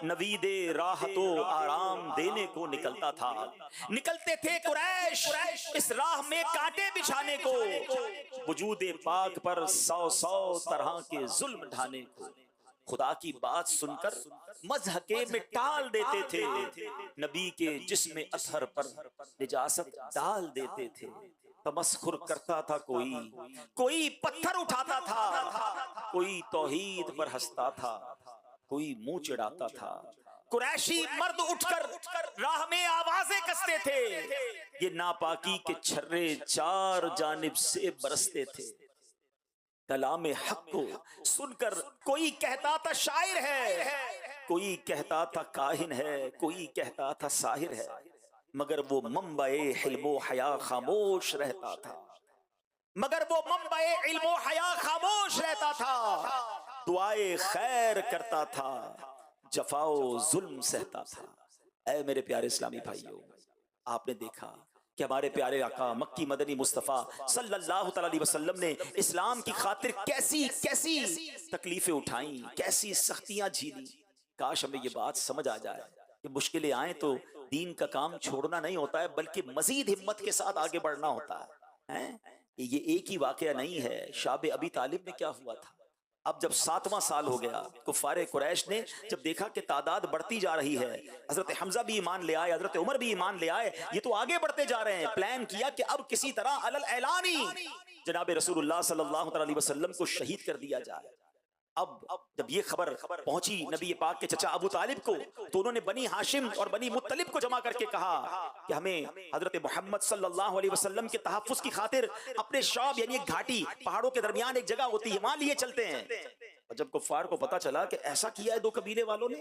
نوید راحت و آرام دینے کو نکلتا تھا، نکلتے تھے قریش اس راہ میں کانٹے بچھانے کو، وجود پاک پر 100 طرح کے ظلم ڈھانے کو۔ خدا کی بات سن کر مضحکے میں ٹال دیتے تھے، نبی کے جسم اطہر پر نجاست ڈال دیتے تھے، تمسخر کرتا تھا کوئی پتھر اٹھاتا تھا، کوئی توحید پر ہنستا تھا، کوئی منہ چڑھاتا تھا. قریشی مرد اٹھ کر راہ میں آوازیں کستے تھے. یہ ناپاکی کے چھرے چار جانب سے برستے تھے. کلام حق کو سن کر کوئی کہتا تھا شاعر ہے، کوئی کہتا تھا کاہن ہے، کوئی کہتا تھا ساحر ہے، مگر وہ منبع علم و حیا خاموش رہتا تھا. مگر وہ منبع علم و حیا خاموش رہتا تھا. دعائے خیر کرتا تھا، جفا و ظلم سہتا تھا. اے میرے پیارے اسلامی بھائیوں، آپ نے دیکھا کہ ہمارے پیارے آقا مکی مدنی مصطفیٰ صلی اللہ تعالی علیہ وسلم نے اسلام کی خاطر کیسی کیسی تکلیفیں اٹھائیں، کیسی سختیاں جھیلی. کاش ہمیں یہ بات سمجھ آ جائے کہ مشکلیں آئیں تو دین کا کام چھوڑنا نہیں ہوتا ہے، بلکہ مزید ہمت کے ساتھ آگے بڑھنا ہوتا ہے. یہ ایک ہی واقعہ نہیں ہے. شاب ابی طالب میں کیا ہوا تھا؟ اب جب 7واں سال ہو گیا، کفار قریش نے جب دیکھا کہ تعداد بڑھتی جا رہی ہے، حضرت حمزہ بھی ایمان لے آئے، حضرت عمر بھی ایمان لے آئے، یہ تو آگے بڑھتے جا رہے ہیں. پلان کیا کہ اب کسی طرح علل اعلانی جناب رسول اللہ صلی اللہ علیہ وسلم کو شہید کر دیا جائے. اب جب یہ خبر پہنچی نبی پاک کے چچا ابو طالب کو، تو انہوں نے بنی ہاشم اور بنی مطلب کو جمع کر کے کہا کہ ہمیں حضرت محمد صلی اللہ علیہ وسلم کے تحفظ کی خاطر اپنے شعب یعنی ایک گھاٹی پہاڑوں کے درمیان ایک جگہ ہوتی ہے، وہاں لیے چلتے ہیں. اور جب کفار کو پتا چلا کہ ایسا کیا ہے دو قبیلے والوں نے،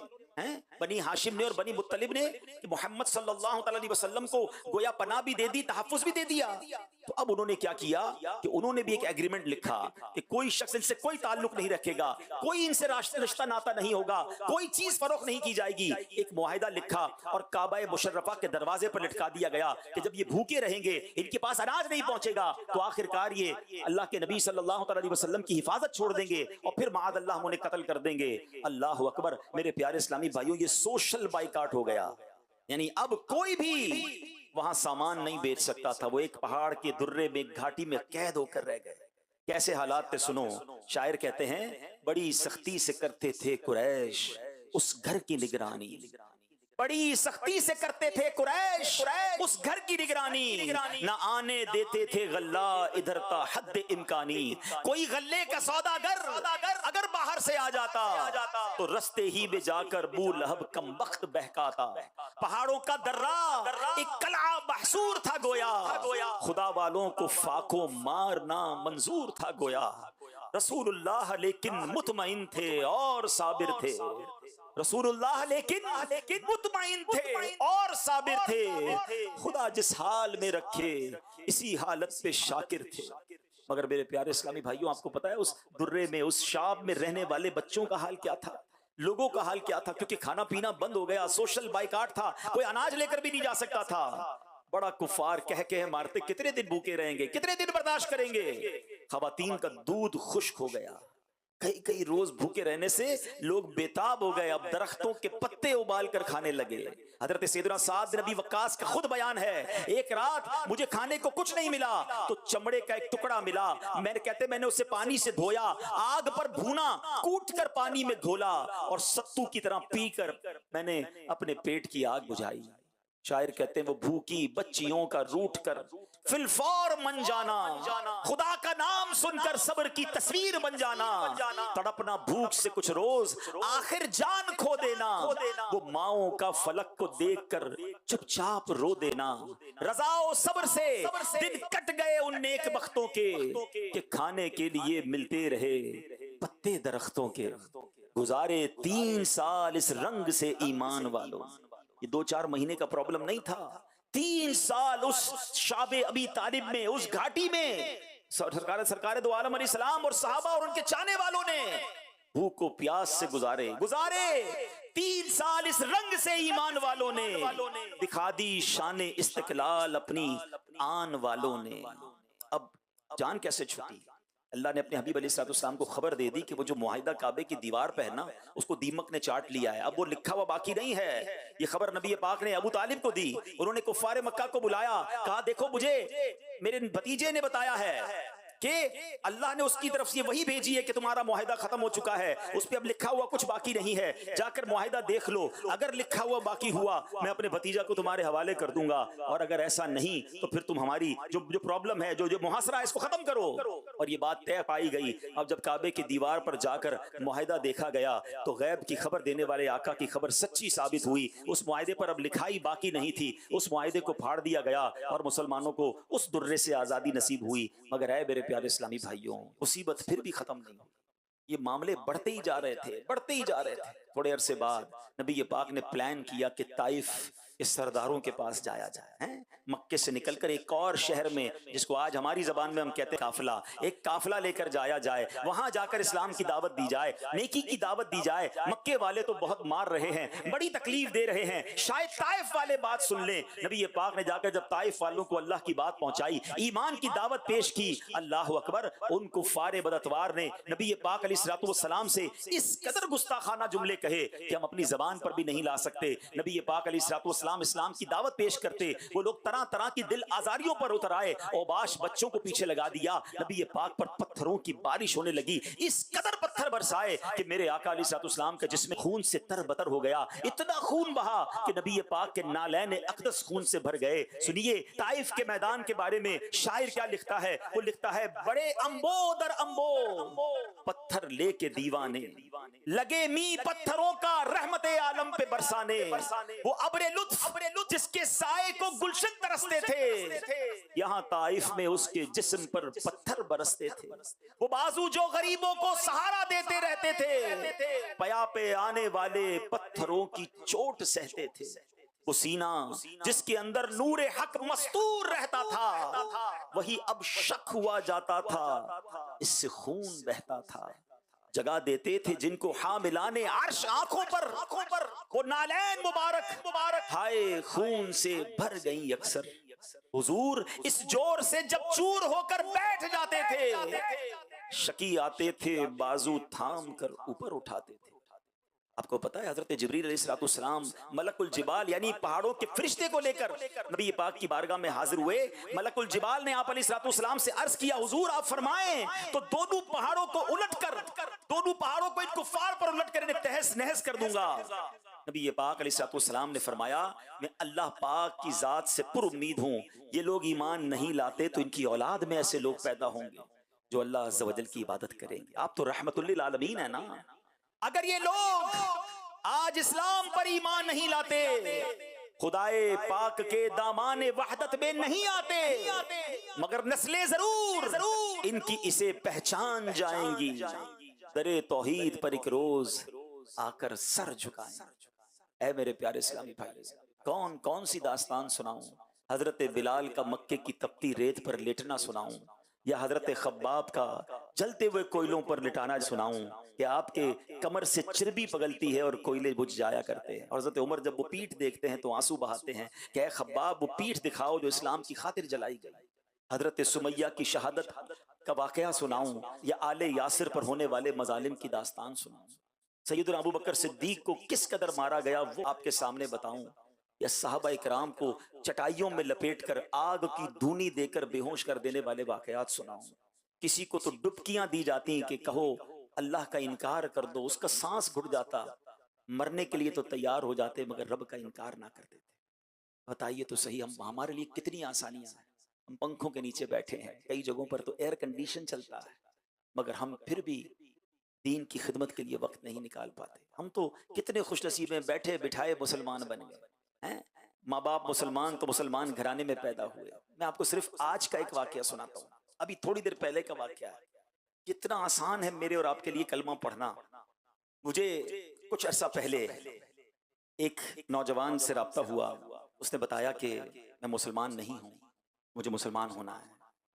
بنی ہاشم نے اور بنی مطلب نے، کہ محمد صلی اللہ علیہ وسلم کو گویا پناہ بھی دے دی، تحفظ بھی دے دیا، تو اب انہوں نے کیا کیا کہ انہوں نے بھی ایک ایگریمنٹ لکھا کہ کوئی شخص ان سے کوئی تعلق نہیں رکھے گا، کوئی ان سے رشتہ ناتا نہیں ہوگا، کوئی چیز فروخت نہیں کی جائے گی. ایک معاہدہ لکھا اور کعبہ مشرفہ کے دروازے پر لٹکا دیا گیا کہ جب یہ بھوکے رہیں گے، ان کے پاس اناج نہیں پہنچے گا، تو آخر کار یہ اللہ کے نبی صلی اللہ علیہ وسلم کی حفاظت چھوڑ دیں گے اور پھر معاذ اللہ ہم انہیں قتل کر دیں گے. اللہ اکبر. میرے پیارے اسلامی بھائیوں، یہ سوشل بائیکاٹ ہو گیا. یعنی اب کوئی بھی وہاں سامان نہیں بیچ سکتا تھا. وہ ایک پہاڑ کے درے میں ایک گھاٹی میں قید ہو کر رہ گئے. کیسے حالات تھے سنو. شاعر کہتے ہیں بڑی سختی سے کرتے تھے قریش اس گھر کی نگرانی. بڑی سختی سے کرتے تھے قریش اس گھر کی نگرانی. نہ آنے دیتے تھے غلہ ادھر تا حد امکانی. کوئی غلے کا سوداگر اگر باہر سے آ جاتا تو رستے ہی میں جا کر بو لہب کم بخت بہکاتا. پہاڑوں کا درہ ایک قلعہ محصور تھا گویا. خدا والوں کو فاقوں مارنا منظور تھا گویا. رسول اللہ لیکن مطمئن تھے اور صابر تھے. رسول اللہ لیکن مطمئن تھے اور صابر تھے. خدا جس حال میں رکھے اسی حالت پہ شاکر تھے. مگر میرے پیارے اسلامی بھائیوں، آپ کو پتا ہے اس درے میں، اس شام میں رہنے والے بچوں کا حال کیا تھا، لوگوں کا حال کیا تھا؟ کیونکہ کھانا پینا بند ہو گیا، سوشل بائیکاٹ تھا، کوئی اناج لے کر بھی نہیں جا سکتا تھا. بڑا کفار کہہ مارتے، کتنے دن بھوکے رہیں گے، کتنے دن برداشت کریں گے. خواتین کا دودھ خشک ہو گیا. کئی روز بھوکے رہنے سے لوگ بیتاب ہو گئے. اب درختوں کے پتے ابال کر کھانے لگے. حضرت سیدنا سعد بن ابی وقاص کا خود بیان ہے، ایک رات مجھے کھانے کو کچھ نہیں ملا تو چمڑے کا ایک ٹکڑا ملا. میں نے اسے پانی سے دھویا، آگ پر بھونا، کوٹ کر پانی میں گھولا اور ستو کی طرح پی کر میں نے اپنے پیٹ کی آگ بجھائی. شاعر کہتے ہیں وہ بھوکی بچیوں کا روٹ کر فی الفور من جانا. خدا کا نام سن کر صبر کی تصویر بن جانا. تڑپنا بھوک سے کچھ روز آخر جان کھو دینا. وہ ماؤں کا فلک کو دیکھ کر چپ چاپ رو دینا. رضا و صبر سے دن کٹ گئے ان نیک بختوں کے کہ کھانے کے لیے ملتے رہے پتے درختوں کے. گزارے 3 سال اس رنگ سے ایمان والوں. یہ 2-4 مہینے کا پرابلم نہیں تھا. 3 سال اس شعب ابی طالب میں، اس گھاٹی میں سرکار دو عالم علیہ السلام اور صحابہ اور ان کے چاہنے والوں نے بھوک و پیاس سے گزارے. 3 سال اس رنگ سے ایمان والوں نے دکھا دی شان استقلال اپنی آن والوں نے. اب جان کیسے چھٹی؟ اللہ نے اپنے حبیب علیہ السلام کو خبر دے دی کہ وہ جو معاہدہ کعبے کی دیوار پہ ہے نا، اس کو دیمک نے چاٹ لیا ہے. اب وہ لکھا ہوا باقی نہیں ہے. یہ خبر نبی پاک نے ابو طالب کو دی. انہوں نے کفار مکہ کو بلایا، کہا دیکھو مجھے میرے بھتیجے نے بتایا ہے کہ اللہ نے اس کی طرف سے وہی بھیجی ہے کہ تمہارا معاہدہ ختم ہو چکا ہے، اس پہ اب لکھا ہوا کچھ باقی نہیں ہے، جا کر معاہدہ دیکھ لو، اگر لکھا ہوا باقی ہوا میں اپنے بھتیجا کو تمہارے حوالے کر دوں گا، اور اگر ایسا نہیں تو پھر تم ہماری جو پرابلم ہے، جو محاصرہ ہے، اس کو ختم کرو۔ اور یہ بات طے پائی گئی۔ اب جب کعبے کی دیوار پر جا کر معاہدہ دیکھا گیا تو غیب کی خبر دینے والے آقا کی خبر سچی ثابت ہوئی، اس معاہدے پر اب لکھائی باقی نہیں تھی، اس معاہدے کو پھاڑ دیا گیا اور مسلمانوں کو اس درے سے آزادی نصیب ہوئی۔ مگر اے میرے پیارے اسلامی بھائیوں، مصیبت پھر بھی ختم نہیں ہوئی، یہ معاملے بڑھتے ہی جا رہے تھے، بڑھتے ہی جا رہے تھے۔ تھوڑے عرصے بعد نبی پاک نے پلان کیا کہ طائف اس سرداروں کے پاس جایا جائے، مکے سے نکل کر ایک اور شہر میں، جس کو آج ہماری زبان میں ہم کہتے ہیں قافلہ، ایک قافلہ لے کر جایا جائے، وہاں جا کر اسلام کی دعوت دی جائے، نیکی کی دعوت دی جائے۔ مکے والے تو بہت مار رہے ہیں، بڑی تکلیف دے رہے ہیں، شاید طائف والے بات سن لیں۔ نبی پاک نے جا کر جب طائف والوں کو اللہ کی بات پہنچائی، ایمان کی دعوت پیش کی، اللہ اکبر، ان کفار بداتوار نے نبی پاک علیہ الصلوۃ والسلام سے اس قدر گستاخانہ جملے کہے کہ ہم اپنی زبان پر بھی نہیں لا سکتے۔ نبی پاک علیہ الصلوۃ والسلام اسلام کی دعوت پیش کرتے، وہ لوگ طرح طرح کی دل آزاریوں پر اتر آئے، اوباش بچوں کو پیچھے لگا دیا، نبی پاک پر پتھروں کی بارش ہونے لگی، اس قدر پتھر برسائے کہ میرے آقا علیہ الصلوۃ والسلام کا جسم خون سے تر بتر ہو گیا، اتنا خون بہا کہ نبی پاک کے نالین اقدس خون سے بھر گئے۔ سنیے طائف کے میدان کے بارے میں شاعر کیا لکھتا ہے، وہ لکھتا ہے، بڑے امبو در امبو پتھر لے کے دیوانے، لگے می پتھروں کا رحمت عالم پہ برسانے، وہ ابر لطف جس کے سائے کو گلشن ترستے تھے، یہاں طائف میں اس کے جسم پر پتھر برستے تھے، وہ بازو جو غریبوں کو سہارا دیتے رہتے تھے، پیا پہ آنے والے پتھروں کی چوٹ سہتے تھے، وہ سینہ جس کے اندر نور حق مستور رہتا تھا، وہی اب شک ہوا جاتا تھا، اس سے خون بہتا تھا، جگہ دیتے تھے جن کو حاملان عرش آنکھوں پر، وہ نالین مبارک ہائے خون سے بھر گئی اکثر، حضور اس جور سے جب چور ہو کر بیٹھ جاتے تھے، شکی آتے تھے بازو تھام کر اوپر اٹھاتے تھے۔ آپ کو پتا ہے حضرت جبریل علیہ السلام ملک الجبال یعنی پہاڑوں کے فرشتے کو لے کر نبی پاک کی بارگاہ میں حاضر ہوئے، ملک الجبال نے آپ علیہ السلام سے عرض کیا، حضور آپ فرمائیں، تو دونوں پہاڑوں کو الٹ کر، دونوں پہاڑوں کو ان کفار پر الٹ کر انہیں تہس نہس کر دوں گا۔ نبی پاک علیہ السلام نے فرمایا، میں اللہ پاک کی ذات سے پر امید ہوں، یہ لوگ ایمان نہیں لاتے تو ان کی اولاد میں ایسے لوگ پیدا ہوں گے جو اللہ عز و جل کی عبادت کریں گے۔ آپ تو رحمت للعالمین ہیں نا، اگر یہ لوگ آج اسلام پر ایمان نہیں لاتے، خدائے پاک کے دامان وحدت میں نہیں آتے، مگر نسلیں ضرور ان کی اسے پہچان جائیں گی، در توحید پر ایک روز آ کر سر جھکائیں۔ اے میرے پیارے اسلامی بھائی، کون سی داستان سناؤں؟ حضرت بلال کا مکے کی تپتی ریت پر لیٹنا سناؤں، یا حضرت خباب کا جلتے ہوئے کوئلوں پر لٹانا سناؤں، کہ آپ کے کمر سے چربی پگلتی ہے اور کوئلے بجھ جایا کرتے ہیں، اور حضرت عمر جب وہ پیٹھ دیکھتے ہیں تو آنسو بہاتے ہیں کہ اے خباب وہ پیٹھ دکھاؤ جو اسلام کی خاطر جلائی گئی۔ حضرت سمیہ کی شہادت کا واقعہ سناؤں، یا آل یاسر پر ہونے والے مظالم کی داستان سناؤں، سیدنا ابو بکر صدیق کو کس قدر مارا گیا وہ آپ کے سامنے بتاؤں، یا صحابہ اکرام کو چٹائیوں میں لپیٹ کر آگ کی دھونی دے کر بے ہوش کر دینے والے واقعات سناؤں۔ کسی کو تو ڈبکیاں دی جاتی کہ کہو اللہ کا انکار کر دو، اس کا سانس گھٹ جاتا، مرنے کے لیے تو تیار ہو جاتے مگر رب کا انکار نہ کرتے تھے۔ بتائیے تو صحیح، ہمارے لیے کتنی آسانیاں ہیں، ہم پنکھوں کے نیچے بیٹھے ہیں، کئی جگہوں پر تو ایئر کنڈیشن چلتا ہے، مگر ہم پھر بھی دین کی خدمت کے لیے وقت نہیں نکال پاتے۔ ہم تو کتنے خوش نصیب ہیں، بیٹھے بٹھائے مسلمان بن گئے ہیں، ماں باپ مسلمان تو مسلمان گھرانے میں پیدا ہوئے۔ میں آپ کو صرف آج کا ایک واقعہ سناتا ہوں، ابھی تھوڑی دیر پہلے کا واقعہ ہے۔ کتنا آسان ہے میرے اور آپ کے لیے کلمہ پڑھنا۔ مجھے کچھ عرصہ پہلے ایک نوجوان سے رابطہ ہوا، اس نے بتایا کہ میں مسلمان نہیں ہوں، مجھے مسلمان ہونا ہے۔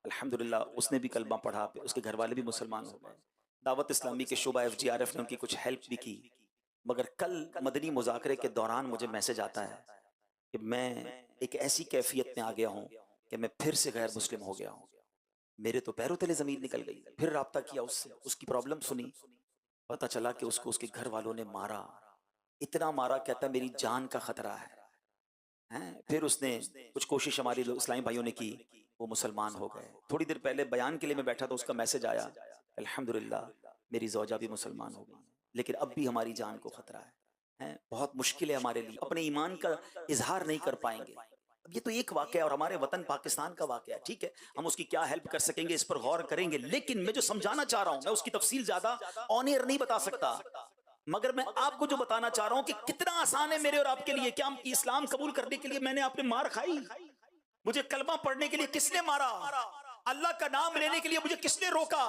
الحمدللہ اس نے بھی کلمہ پڑھا، اس کے گھر والے بھی مسلمان ہو گئے۔ دعوت اسلامی کے شعبہ FGRF نے ان کی کچھ ہیلپ بھی کی، مگر کل مدنی مذاکرے کے دوران مجھے میسج آتا ہے کہ میں ایک ایسی کیفیت میں آ گیا ہوں کہ میں پھر سے غیر مسلم ہو گیا ہوں۔ میرے تو پیروں تلے زمین نکل گئی۔ پھر رابطہ کیا اس سے، اس کی پرابلم سنی، پتہ چلا کہ اس کو اس کے گھر والوں نے مارا، اتنا مارا کہتا میری جان کا خطرہ ہے۔ پھر اس نے کچھ کوشش ہمارے اسلامی بھائیوں نے کی وہ مسلمان ہو گئے. تھوڑی دیر پہلے بیان کے لیے میں بیٹھا تو اس کا میسج آیا, الحمدللہ میری زوجہ بھی مسلمان ہو گئی, لیکن اب بھی ہماری جان کو خطرہ ہے, بہت مشکل ہے ہمارے لیے, اپنے ایمان کا اظہار نہیں کر پائیں گے. اب یہ تو ایک واقعہ ہے اور ہمارے وطن پاکستان کا واقعہ ہے, ٹھیک ہے, ہم اس کی کیا ہیلپ کر سکیں گے اس پر غور کریں گے, لیکن میں جو سمجھانا چاہ رہا ہوں میں اس کی تفصیل زیادہ آن ایئر نہیں بتا سکتا, مگر میں آپ کو جو بتانا چاہ رہا ہوں کہ کتنا آسان ہے میرے اور آپ کے لیے. کیا اسلام قبول کرنے کے لیے میں نے آپ نے مار کھائی؟ مجھے کلمہ پڑھنے کے لیے کس نے مارا؟ اللہ کا نام لینے کے لیے مجھے کس نے روکا؟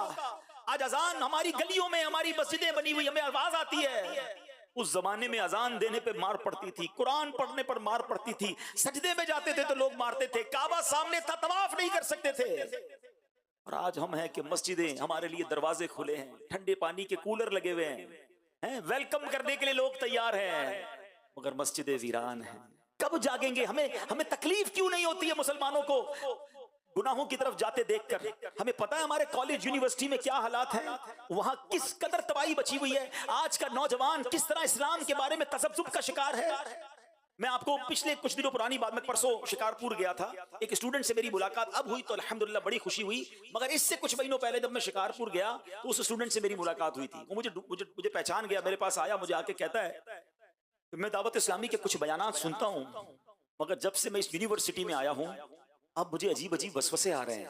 آج اذان ہماری گلیوں میں, ہماری مسجدیں بنی ہوئی, ہمیں آواز آتی ہے. اس زمانے میں اذان دینے پہ مار پڑتی تھی, قرآن پڑھنے پر مار پڑتی تھی, سجدے میں جاتے تھے تو لوگ مارتے تھے, کعبہ سامنے تھا طواف نہیں کر سکتے تھے. اور آج ہم ہیں کہ مسجدیں ہمارے لیے دروازے کھلے ہیں, ٹھنڈے پانی کے کولر لگے ہوئے ہیں, ویلکم کرنے کے لیے لوگ تیار ہیں, مگر مسجدیں ویران ہیں. کب جاگیں گے؟ ہمیں تکلیف کیوں نہیں ہوتی ہے مسلمانوں کو گناہوں کی طرف جاتے دیکھ کر؟ ہمیں پتہ ہے ہمارے کالج یونیورسٹی میں کیا حالات ہیں, وہاں کس قدر تباہی بچی ہوئی ہے, آج کا نوجوان کس طرح اسلام کے بارے میں تذبذب کا شکار ہے. میں آپ کو پچھلے کچھ دنوں پرانی بات, میں پرسوں شکارپور گیا تھا, ایک اسٹوڈنٹ سے میری ملاقات اب ہوئی تو الحمدللہ بڑی خوشی ہوئی, مگر اس سے کچھ مہینوں پہلے جب میں شکارپور گیا تو اس اسٹوڈنٹ سے میری ملاقات ہوئی تھی, وہ مجھے پہچان گیا, میرے پاس آیا, مجھے آ کے کہتا ہے میں دعوت اسلامی کے کچھ بیانات سنتا ہوں, مگر جب سے میں اس یونیورسٹی میں آیا ہوں اب مجھے عجیب عجیب وسوسے آ رہے ہیں,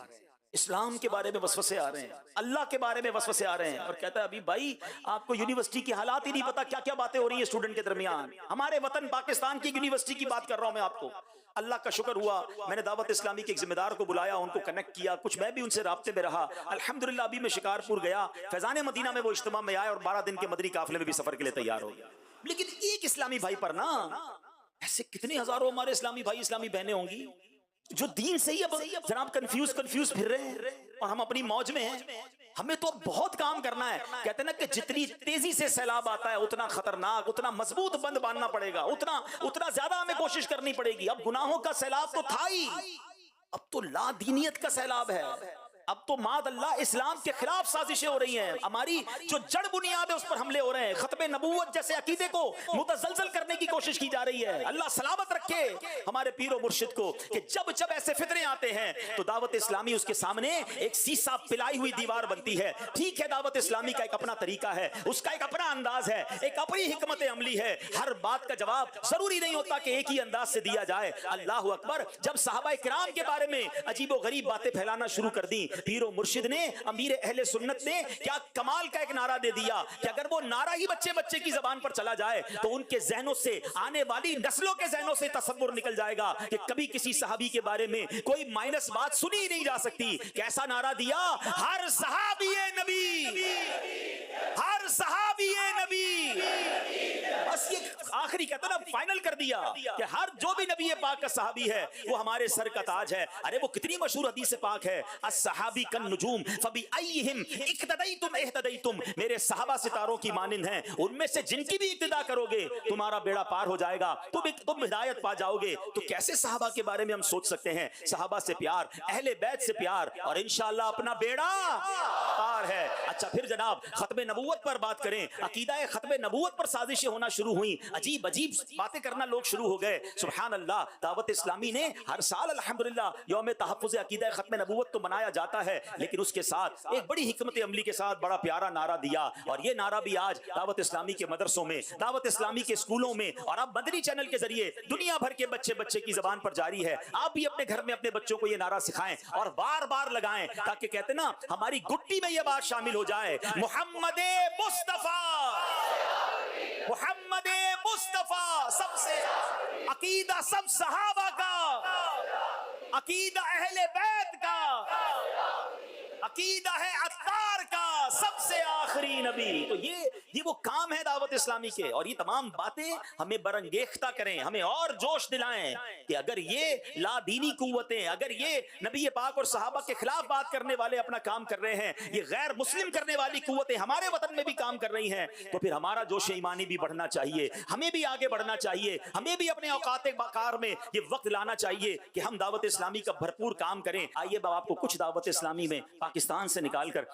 اسلام کے بارے میں وسوسے آ رہے ہیں, اللہ کے بارے میں وسوسے آ رہے ہیں. اور کہتا ہے ابھی بھائی آپ کو یونیورسٹی کی حالات ہی نہیں پتا کیا کیا باتیں ہو رہی ہیں اسٹوڈنٹ کے درمیان. ہمارے وطن پاکستان کی یونیورسٹی کی بات کر رہا ہوں میں آپ کو. اللہ کا شکر ہوا میں نے دعوت اسلامی کے ایک ذمہ دار کو بلایا, ان کو کنیکٹ کیا, کچھ میں بھی ان سے رابطے میں رہا. الحمدللہ ابھی میں شکارپور گیا, فیضان مدینہ میں وہ اجتماع میں آیا اور 12 دن کے مدنی قافلے میں بھی سفر کے لیے تیار ہو گیا. لیکن ایک اسلامی بھائی پر نا ایسے کتنے ہزاروں ہمارے اسلامی بھائی اسلامی بہنیں ہوں گی جو دین سے ہی اب جناب کنفیوز پھر رہے ہیں, اور ہم اپنی موج میں ہیں. ہمیں تو بہت کام کرنا ہے. کہتے ہیں نا کہ جتنی تیزی سے سیلاب آتا ہے اتنا خطرناک, اتنا مضبوط بند باندھنا پڑے گا, اتنا زیادہ ہمیں کوشش کرنی پڑے گی. اب گناہوں کا سیلاب تو تھا ہی, اب تو لا دینیت کا سیلاب ہے. اب تو ماد اللہ اسلام کے خلاف سازشیں ہو رہی ہیں, ہماری جو جڑ بنیاد ہے اس پر حملے ہو رہے ہیں, ختم نبوت جیسے عقیدے کو متزلزل کرنے کی کوشش کی جا رہی ہے. اللہ سلامت رکھے ہمارے پیر و مرشد کو کہ جب ایسے فتنے آتے ہیں تو دعوت اسلامی اس کے سامنے ایک سیسا پلائی ہوئی دیوار بنتی ہے. ٹھیک ہے, دعوت اسلامی کا ایک اپنا طریقہ ہے, اس کا ایک اپنا انداز ہے, ایک اپنی حکمت عملی ہے. ہر بات کا جواب ضروری نہیں ہوتا کہ ایک ہی انداز سے دیا جائے. اللہ اکبر, جب صحابہ کرام کے بارے میں عجیب و غریب باتیں پھیلانا شروع کر دی, پیر و مرشد نے, امیر اہل سنت نے کیا کمال کا ایک نعرہ دے دیا کہ اگر وہ نعرہ ہی بچے کی زبان پر چلا جائے تو ان کے ذہنوں سے, آنے والی نسلوں کے ذہنوں سے تصور نکل جائے گا کہ کبھی کسی صحابی کے بارے میں کوئی مائنس بات سنی ہی نہیں جا سکتی. کیسا نعرہ دیا, ہر صحابی نبی, ہر صحابی نبی. بس یہ آخری کہتا نا فائنل کر دیا کہ ہر جو بھی نبی پاک کا صحابی ہے وہ ہمارے سر کا تاج ہے. ارے وہ کتنی مشہور حدیث پاک ہے, الصحابی کن نجوم فبأیہم اقتدیتم اہتدیتم. میرے صحابہ ستاروں کی مانند ہیں, ان میں سے جن کی بھی اقتدا کرو گے تمہارا بیڑا پار ہو جائے گا, تم ہدایت پا جاؤ گے. تو کیسے صحابہ کے بارے میں ہم سوچ سکتے ہیں؟ صحابہ سے پیار, اہل بیت سے پیار, اور انشاءاللہ اپنا بیڑا پار ہے. اچھا پھر جناب ختم نبوت پر بات کریں. عقیدہ ختم نبوت پر سازشیں ہونا شروع ہوئیں, عجیب باتیں کرنا لوگ شروع ہو گئے. سبحان اللہ, دعوت اسلامی نے ہر سال الحمدللہ یوم تحفظ عقیدہ ختم نبوت تو منایا جاتا ہے, لیکن اس کے ساتھ ایک بڑی حکمت عملی کے ساتھ بڑا پیارا نعرہ دیا, اور یہ نعرہ بھی آج دعوت اسلامی کے مدرسوں میں, دعوت اسلامی کے اسکولوں میں, اور اب مدنی چینل کے ذریعے دنیا بھر کے بچے کی زبان پر جاری ہے. آپ بھی اپنے گھر میں اپنے بچوں کو یہ نعرہ سکھائیں اور بار لگائیں, تاکہ کہتے نا ہماری گٹی میں یہ بات شامل ہو جائے, محمد مصطفیٰ, محمد مصطفیٰ سب سے, عقیدہ سب صحابہ کا, عقیدہ اہل بیت کا, عقیدہ ہے عطار کا, سب سے آخری نبی. تو یہ وہ کام ہے دعوت اسلامی کے, اور یہ تمام باتیں ہمیں برانگیختہ کریں, ہمیں اور جوش دلائیں کہ اگر یہ لا دینی قوتیں, اگر یہ نبی پاک اور صحابہ کے خلاف بات کرنے والے اپنا کام کر رہے ہیں, یہ غیر مسلم کرنے والی قوتیں ہمارے وطن میں بھی کام کر رہی ہیں, تو پھر ہمارا جوش ایمانی بھی بڑھنا چاہیے, ہمیں بھی آگے بڑھنا چاہیے, ہمیں بھی اپنے اوقات کار میں یہ وقت لانا چاہیے کہ ہم دعوت اسلامی کا بھرپور کام کریں. آئیے اب آپ کو کچھ دعوت اسلامی میں پاکستان سے نکال کر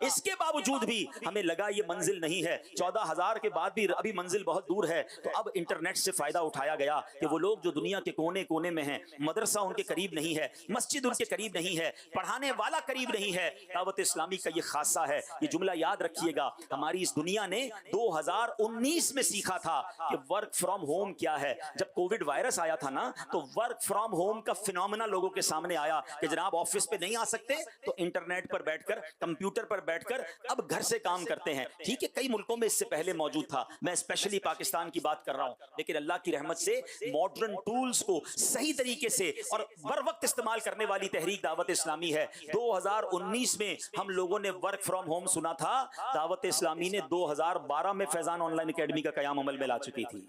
اس کے باوجود بھی ہمیں لگا یہ منزل نہیں ہے, 14,000 کے بعد بھی ابھی منزل بہت دور ہے. تو اب انٹرنیٹ سے فائدہ اٹھایا گیا کہ وہ لوگ جو دنیا کے کونے کونے میں ہیں, مدرسہ ان کے قریب نہیں ہے, مسجد ان کے قریب نہیں ہے, پڑھانے والا قریب نہیں ہے, دعوت اسلامی کا یہ خاصہ ہے. یہ جملہ یاد رکھیے گا, ہماری اس دنیا نے 2019 میں سیکھا تھا کہ ورک فرام ہوم کیا ہے. جب کووڈ وائرس آیا تھا نا, تو ورک فرام ہوم کا فینومینا لوگوں کے سامنے آیا کہ جناب آفس پہ نہیں آ سکتے تو انٹرنیٹ پر بیٹھ کر, کمپیوٹر پر بیٹھ کر اب گھر سے کام کرتے ہیں. ٹھیک ہے, کئی ملکوں میں اس سے پہلے موجود تھا, میں اسپیشلی پاکستان کی بات کر رہا ہوں, لیکن اللہ کی رحمت سے ماڈرن ٹولز کو صحیح طریقے سے اور بر وقت استعمال کرنے والی تحریک دعوت اسلامی ہے. 2019 میں ہم لوگوں نے ورک فرام ہوم سنا تھا, دعوت اسلامی نے 2012 میں فیضان آن لائن اکیڈمی کا قیام عمل میں لا چکی تھی.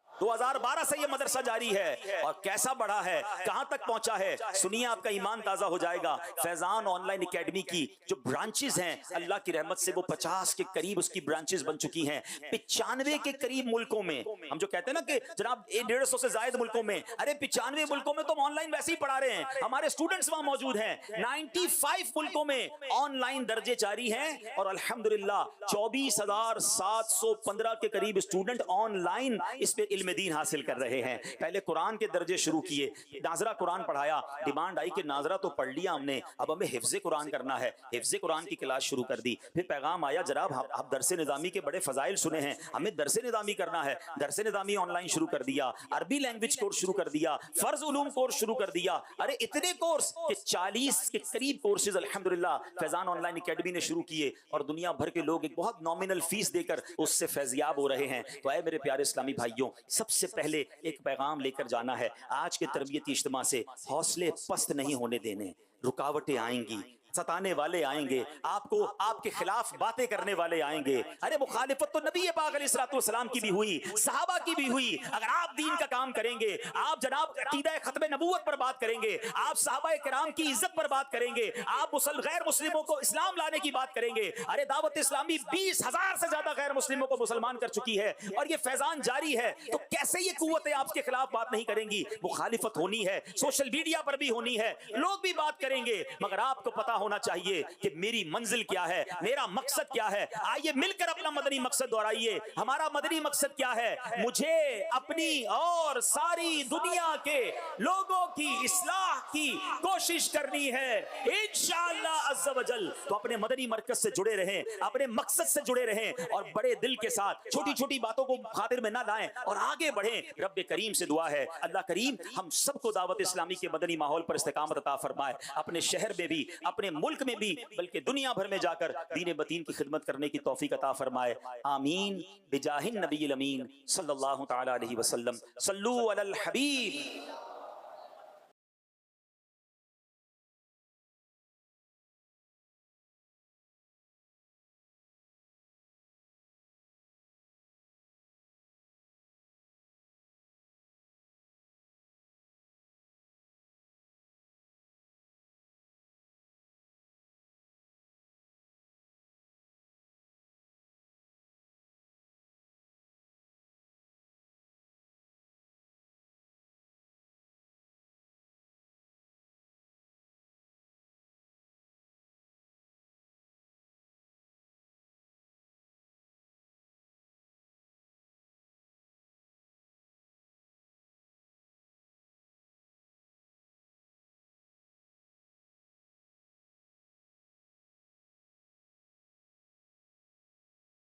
2012 سے یہ مدرسہ جاری ہے, اور کیسا بڑھا ہے, کہاں تک پہنچا ہے, سنیے آپ کا ایمان تازہ ہو جائے گا. فیضان آن لائن اکیڈمی کی جو برانچز ہیں, اللہ کی رحمت سے وہ 50 کے قریب اس کی برانچز بن چکی ہیں. 95 کے قریب ملکوں میں, ہم جو کہتے ہیں نا کہ جناب 150 سے زائد ملکوں میں, ارے 95 ملکوں میں تو آن لائن ویسے ہی پڑھا رہے ہیں, ہمارے اسٹوڈنٹس وہاں موجود ہیں. 95 ملکوں میں آن لائن درجے جاری ہیں, اور الحمدللہ 24,715 کے قریب اسٹوڈنٹ آن لائن اس پہ علم دین حاصل کر رہے ہیں. پہلے قرآن کے درجے شروع کیے, ناظرہ قرآن پڑھایا, ڈیمانڈ آئی کہ ناظرہ تو پڑھ لیا ہم نے, اب ہمیں حفظ قرآن کرنا ہے, حفظ قرآن کی کلاس شروع کر دی. پھر پیغام آیا جناب آپ درس نظامی کے بڑے فضائل سنے ہیں, ہمیں درس نظامی کرنا ہے. درس نظامی آن لائن شروع کر دیا, عربی لینگویج کورس شروع کر دیا, فرض علوم کورس شروع کر دیا. ارے اتنے کورس کہ 40 کے قریب کورسز الحمدللہ فیضان آن لائن اکیڈمی نے شروع کیے, اور دنیا بھر کے لوگ ایک بہت نامنل فیس دے کر اس سے فیضیاب ہو رہے ہیں. تو اے میرے پیارے اسلامی بھائیوں, سب سے پہلے ایک پیغام لے کر جانا ہے. آج کے تربیتی اجتماع سے حوصلے پست نہیں ہونے دینے. رکاوٹیں آئیں گی, ستانے والے آئیں گے, آپ کو آپ کے خلاف باتیں کرنے والے آئیں گے. ارے مخالفت تو نبی پاک علیہ الصلوۃ والسلام کی بھی ہوئی, صحابہ کی بھی ہوئی. اگر آپ دین کا کام کریں گے, آپ جناب عقیدہ ختم نبوت پر بات کریں گے, آپ صحابہ کرام کی عزت پر بات کریں گے, آپ غیر مسلموں کو اسلام لانے کی بات کریں گے. ارے دعوت اسلامی 20,000 سے زیادہ غیر مسلموں کو مسلمان کر چکی ہے, اور یہ فیضان جاری ہے. تو کیسے یہ قوتیں آپ کے خلاف بات نہیں کریں گی؟ مخالفت ہونی ہے, سوشل میڈیا پر بھی ہونی ہے, لوگ بھی بات کریں گے, مگر آپ کو پتا ہونا چاہیے کہ میری منزل کیا ہے, میرا مقصد کیا ہے. آئیے مل کر اپنا مدنی مقصد دہرائیے. ہمارا مدنی مقصد کیا ہے؟ مجھے اپنی اور ساری دنیا کے لوگوں کی اصلاح کی کوشش کرنی ہے انشاءاللہ عز و جل. تو اپنے مدنی مرکز سے جڑے رہیں, اپنے مقصد سے جڑے رہیں, اور بڑے دل کے ساتھ چھوٹی چھوٹی باتوں کو خاطر میں نہ لائیں, اور آگے بڑھیں. رب کریم سے دعا ہے, اللہ کریم ہم سب کو دعوت اسلامی کے مدنی ماحول پر استقامت عطا فرمائے, اپنے شہر میں بھی, اپنے ملک میں بھی, بلکہ دنیا بھر میں جا کر دین بتین کی خدمت کرنے کی توفیق عطا فرمائے. آمین بجاہ النبی الامین صلی اللہ تعالی علیہ وسلم. صلو علی الحبیب.